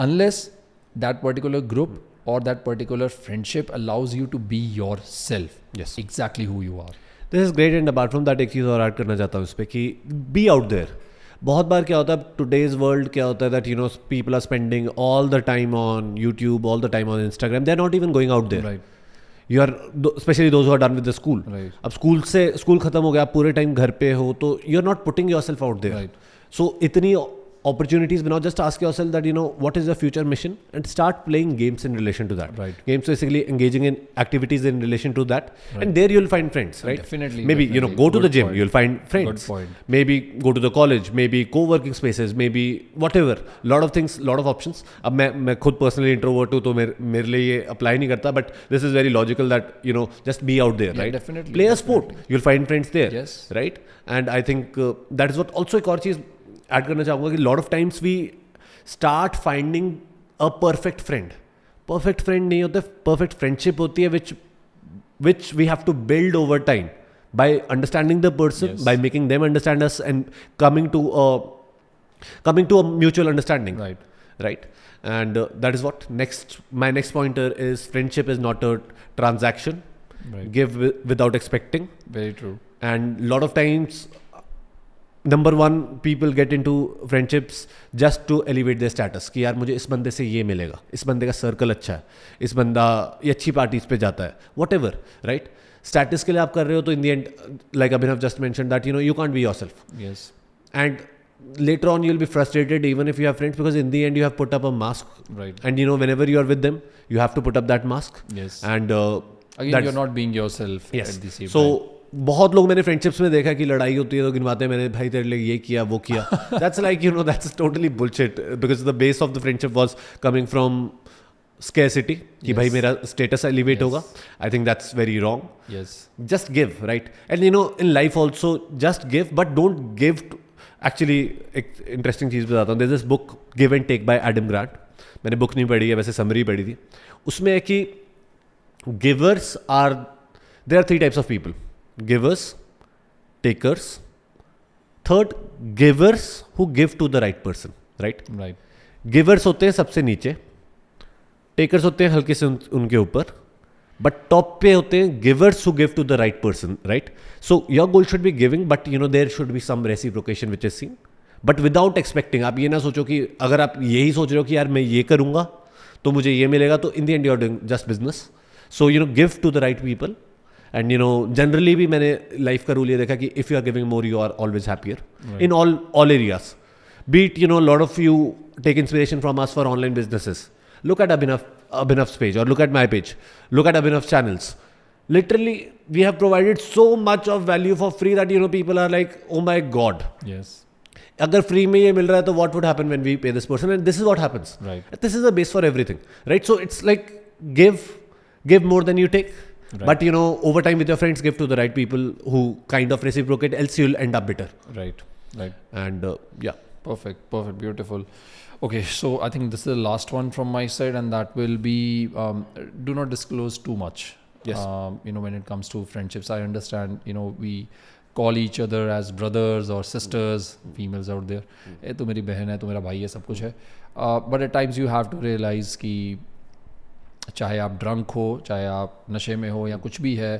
unless that particular group or that particular friendship allows you to be yourself. Yes. Exactly who you are. This is great, and apart from that एक चीज़ और add करना चाहता हूँ इस पर कि be out there. बहुत बार क्या होता है today's world, क्या होता है that you know people are spending all the time on YouTube, all the time on Instagram. They're not even going out there. Right. You are specially those who are done with the school. अब school खत्म हो गया, आप पूरे time घर पे हो, तो you are not putting yourself out there. So इतनी opportunities, but now just ask yourself that you know what is your future mission and start playing games in relation to that. Right. Games basically engaging in activities in relation to that, and there you'll find friends, right? Definitely. Maybe you know go to Good the gym, point. you'll find friends. Good point. Maybe go to the college, maybe co-working spaces, maybe whatever. Lot of things, lot of options. अब मैं खुद personally introvert हूँ, तो मेरे लिए ये apply नहीं करता, but this is very logical that you know just be out there, right? Definitely. Play a sport, you'll find friends there. Yes. Right? And I think that is what also एक और चीज़ add करना चाहूँगा कि lot of times we start finding a perfect friend. Perfect friend नहीं होता, perfect friendship होती है which we have to build over time by understanding the person, by making them understand us and coming to a mutual understanding. Right? And that is what my next pointer is friendship is not a transaction. Right. Give without expecting. Very true. And lot of times number one people get into friendships just to elevate their status कि यार मुझे इस बंदे से ये मिलेगा, इस बंदे का सर्कल अच्छा है, इस बंदा ये अच्छी पार्टीज पे जाता है, वट एवर. राइट? स्टेटस के लिए आप कर रहे हो, तो इन the and like Abhinav just mention that you know you can't be yourself. Yes. And later on you'll be frustrated even if you have friends, because in the end you have put up a mask. Right. And you know whenever you are with them you have to put up that mask. Yes. And again you're not being yourself. Yes. At the same So time. बहुत लोग मैंने friendships में देखा कि लड़ाई होती है तो गिनवाते हैं, मैंने भाई तेरे लिए ये किया वो किया. That's like you know that's totally bullshit, because the base of the friendship was coming from scarcity कि भाई मेरा स्टेटस एलिवेट होगा. I think that's very wrong. Yes. Just give. Right? And you know in life also just give, but don't give. Actually एक interesting चीज़ बताता हूँ. There is this book give and take by Adam Grant. मैंने book नहीं पढ़ी है, वैसे summary पढ़ी थी. उसमें है कि givers are, there are 3 types of people. Givers, takers, third givers who give to the right person. Right? Right. Givers होते हैं सबसे नीचे, takers होते हैं हल्के से उनके ऊपर, but top पे होते हैं givers who give to the right person. Right? So your goal should be giving, but you know there should be some reciprocation which is seen, but without expecting. आप ये ना सोचो कि अगर आप यही सोच रहे हो कि यार मैं ये करूँगा तो मुझे ये मिलेगा, तो in the end you are doing just business. So you know give to the right people. And you know generally भी मैंने लाइफ का रूल ये देखा कि if you are giving more you are always happier in all areas. But you know lot of you take inspiration from us for online businesses. Look at Abhinav's page or look at my page. Look at Abhinav's channels. Literally, we have provided so much of value for free that you know people are like, oh my god. Yes. अगर free में ये मिल रहा है तो what would happen when we pay this person? And this is what happens. Right. This is the base for everything. Right? So it's like give more than you take. Right. But you know, over time with your friends, give to the right people who kind of reciprocate. Else you'll end up bitter. Right. And yeah. Perfect, beautiful. Okay, so I think this is the last one from my side, and that will be do not disclose too much. Yes. When it comes to friendships, I understand, we call each other as brothers or sisters, females out there. ए तू मेरी बहन है, तू मेरा भाई है, सब कुछ है. But at times you have to realize कि चाहे आप ड्रंक हो, चाहे आप नशे में हो या कुछ भी है,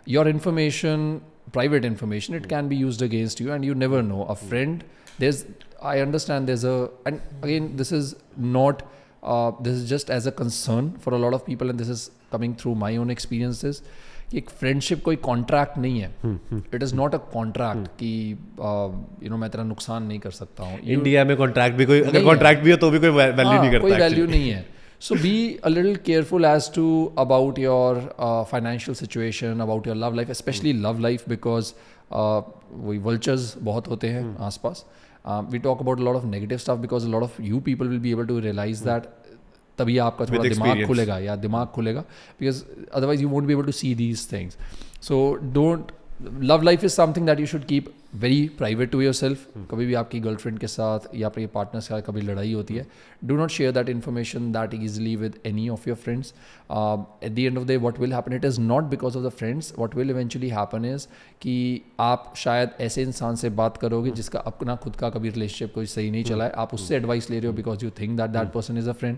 your information, private information, it can be used against you, and you never know. A friend, I understand and again, this is not, this is just as a concern for a lot of people, and this is coming through my own experiences. कि एक friendship कोई contract नहीं है. It is not a contract कि मैं तेरा नुकसान नहीं कर सकता हूँ. इंडिया में कॉन्ट्रैक्ट भी कोई, अगर कॉन्ट्रैक्ट भी हो तो भी कोई वैल्यू नहीं करता, कोई वैल्यू नहीं है. So be a little careful as to about your financial situation, about your love life, especially love life, because वही vultures बहुत होते हैं आसपास. We talk about a lot of negative stuff because a lot of you people will be able to realize that. तभी आपका थोड़ा दिमाग खुलेगा because otherwise you won't be able to see these things. So love life is something that you should keep very private to yourself. कभी भी आपकी girlfriend के साथ या आपके पार्टनर के साथ कभी लड़ाई होती है, do not share that information that easily with any of your friends. At the end of the day, what will happen, it is not because of the friends. What will eventually happen is कि आप शायद ऐसे इंसान से बात करोगे जिसका अपना खुद का कभी रिलेशनशिप कोई सही नहीं चला है, आप उससे एडवाइस ले रहे हो because you think that person is a friend.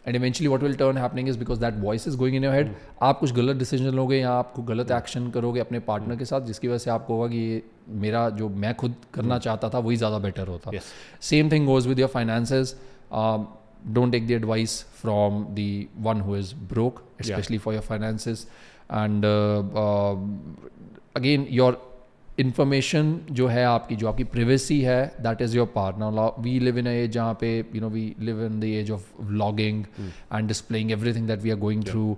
And eventually what will turn happening is because that voice is going in your head, आप कुछ गलत डिसीजन लोगे या आप कुछ गलत एक्शन करोगे अपने पार्टनर के साथ, जिसकी वजह से आपको होगा कि ये मेरा जो मैं खुद करना चाहता था वही ज़्यादा बेटर होता. Same thing goes with your finances. Don't take the advice from the one who is broke, especially for your finances. And again, your information जो है आपकी, जो आपकी privacy है, that is your part. Now we live in a age जहाँ पे we live in the age of vlogging and displaying everything that we are going through,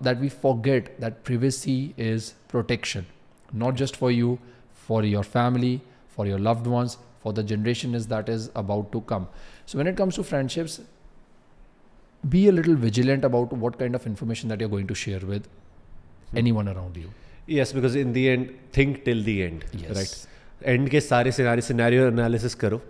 that we forget that privacy is protection, not just for you, for your family, for your loved ones, for the generation that is about to come. So when it comes to friendships, be a little vigilant about what kind of information that you're going to share with anyone around you. Yes, because in the end, think till the end. Yes. Right? End के सारे scenario analysis करो.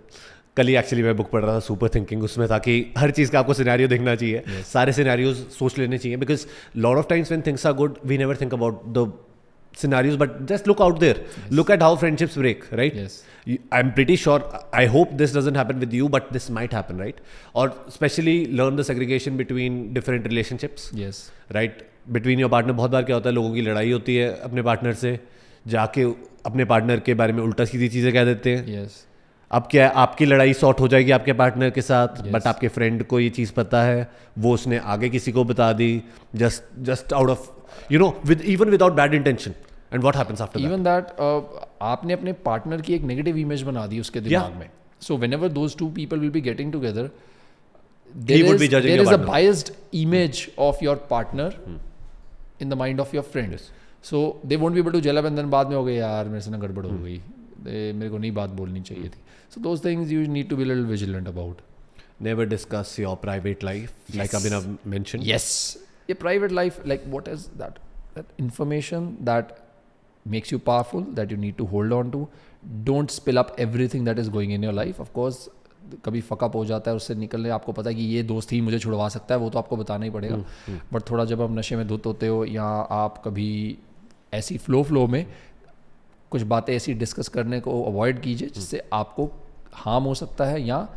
कल ही actually मैं book पढ़ रहा था super thinking, उसमें था कि हर चीज़ का आपको सिनेरियो देखना चाहिए. सारे सिनेरियोज सोच लेने चाहिए, because lot of times when things are good we never think about the scenarios, but just look out there. Look at how friendships break, right? I'm pretty sure, I hope this doesn't happen with you, but this might happen, right? Or especially learn the segregation between different relationships. Right? Between your partner. बहुत बार क्या होता है, लोगों की लड़ाई होती है अपने पार्टनर से, जाके अपने पार्टनर के बारे में उल्टा सीधी चीज़ें कह देते हैं. अब क्या है, आपकी लड़ाई सॉर्ट हो जाएगी आपके पार्टनर के साथ, बट आपके फ्रेंड को ये चीज़ पता है, वो उसने आगे किसी को बता दी, just out of even without bad intention. And what happens after even that? आपने अपने पार्टनर की एक नेगेटिव इमेज बना दी उसके दिमाग में. So whenever those two people will be getting together, there is a biased image of your partner in the mind of your friend. So they won't be able to gel up, and then बाद में हो गए यार मेरे से ना गड़बड़ हो गई, मेरे को नहीं बात बोलनी चाहिए थी. So those things you need to be a little vigilant about. Never discuss your private life, like Abhinav mentioned. Your private life, like what is that information that makes you powerful, that you need to hold on to. Don't spill up everything that is going in your life. Of course कभी fuck up हो जाता है, उससे निकलने आपको पता है कि ये दोस्त ही मुझे छुड़वा सकता है, वो तो आपको बताना ही पड़ेगा. बट थोड़ा जब आप नशे में धुत होते हो या आप कभी ऐसी फ्लो में कुछ बातें ऐसी डिस्कस करने को अवॉइड कीजिए जिससे आपको हार्म हो सकता है या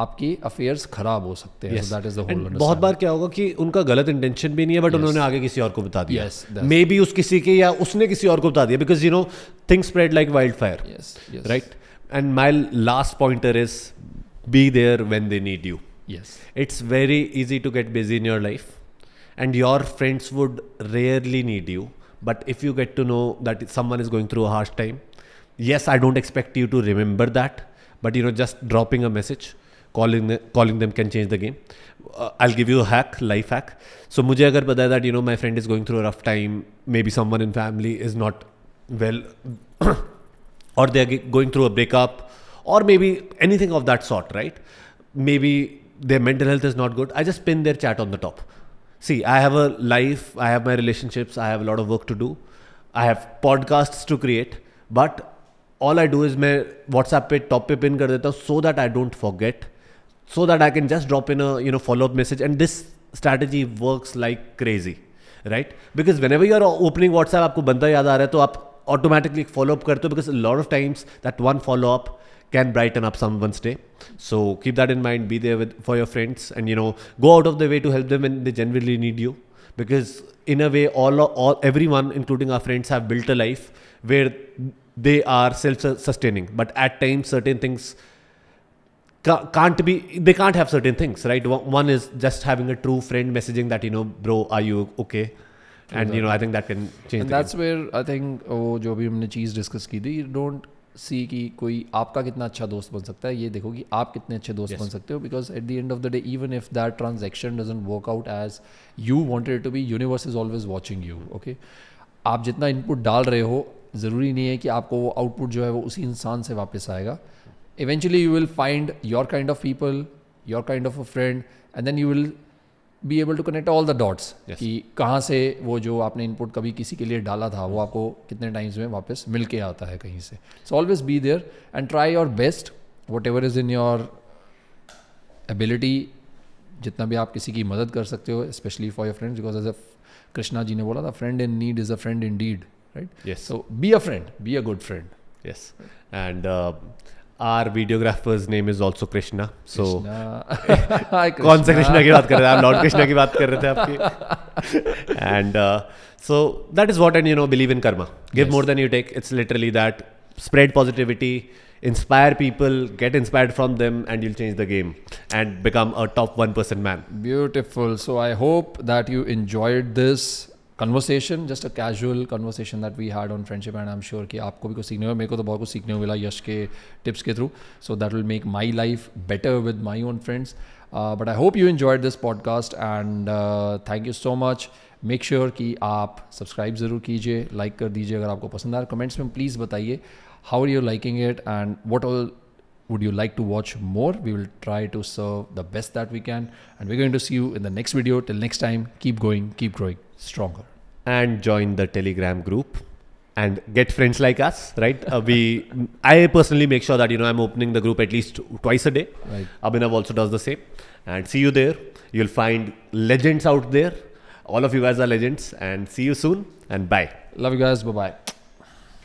आपकी अफेयर्स खराब हो सकते हैं. That is the whole. बहुत बार क्या होगा कि उनका गलत इंटेंशन भी नहीं है, बट उन्होंने आगे किसी और को बता दिया. मे बी उस किसी के या उसने किसी और को बता दिया, because things spread like wildfire. Right? And my last pointer is be there when they need you. It's very easy to get busy in your life, and your friends would rarely need you. But if you get to know that someone is going through a harsh time, yes, I don't expect you to remember that, but just dropping a message, calling them can change the game. I'll give you a hack, life hack. So मुझे अगर पता है that my friend is going through a rough time, maybe someone in family is not well, or they're going through a breakup, or maybe anything of that sort, right? Maybe their mental health is not good. I just pin their chat on the top. See, I have a life, I have my relationships, I have a lot of work to do, I have podcasts to create, but all I do is मैं WhatsApp पे top पे pin कर देता हूँ so that I don't forget, so that I can just drop in a follow up message, and this strategy works like crazy, right? Because whenever you are opening WhatsApp आपको बंदा याद आ रहा है तो आप automatically follow up करते हो, because a lot of times that one follow up can brighten up someone's day. So keep that in mind. Be there for your friends, and go out of the way to help them when they genuinely need you. Because in a way, all everyone, including our friends, have built a life where they are self-sustaining. But at times, certain things they can't have certain things, right? One is just having a true friend messaging that, bro, are you okay? And I think that can change. And that's where I think वो जो भी हमने चीज़ discuss की थी, don't see कि कोई आपका कितना अच्छा दोस्त बन सकता है, ये देखो कि आप कितने अच्छे दोस्त बन सकते हो. Because at the end of the day, even if that transaction doesn't work out as you wanted it to be, universe is always watching you. Okay, आप जितना इनपुट डाल रहे हो, ज़रूरी नहीं है कि आपको वो आउटपुट जो है वो उसी इंसान से वापस आएगा. Eventually you will find your kind of people, your kind of a friend, and then you will be able to connect all the dots कि कहाँ से वो जो आपने इनपुट कभी किसी के लिए डाला था वो आपको कितने टाइम्स में वापस मिल के आता है कहीं से. So always be there and try your best, whatever is in your ability. जितना भी आप किसी की मदद कर सकते हो, specially for your friends, because as a Krishna ji ने बोला था, friend in need is a friend in deed, right? So be a friend, be a good friend. Yes. And our videographer's name is also Krishna. So Hi, Krishna. कौन से कृष्णा की बात कर रहे हैं आप? लॉर्ड कृष्णा की बात कर रहे थे आपकी. And so that is what, and believe in karma. Give more than you take. It's literally that. Spread positivity, inspire people, get inspired from them, and you'll change the game and become a top 1% man. Beautiful. So I hope that you enjoyed this conversation, just a casual conversation that we had on friendship, and I'm sure कि आपको भी कुछ सीखने को, मेरे को तो बहुत कुछ सीखने को मिला यश के टिप्स के through. So that will make my life better with my own friends. But I hope you enjoyed this podcast, and thank you so much. Make sure कि आप सब्सक्राइब ज़रूर कीजिए, लाइक कर दीजिए अगर आपको पसंद आए. कमेंट्स में प्लीज़ बताइए how are you liking it and what all would you like to watch more. We will try to serve the best that we can, and we're going to see you in the next video. Till next time, keep going, keep growing stronger, and join the Telegram group and get friends like us, right? I personally make sure that I'm opening the group at least twice a day. Right. Abhinav also does the same, and see you there. You'll find legends out there. All of you guys are legends, and see you soon, and bye. Love you guys. Bye bye.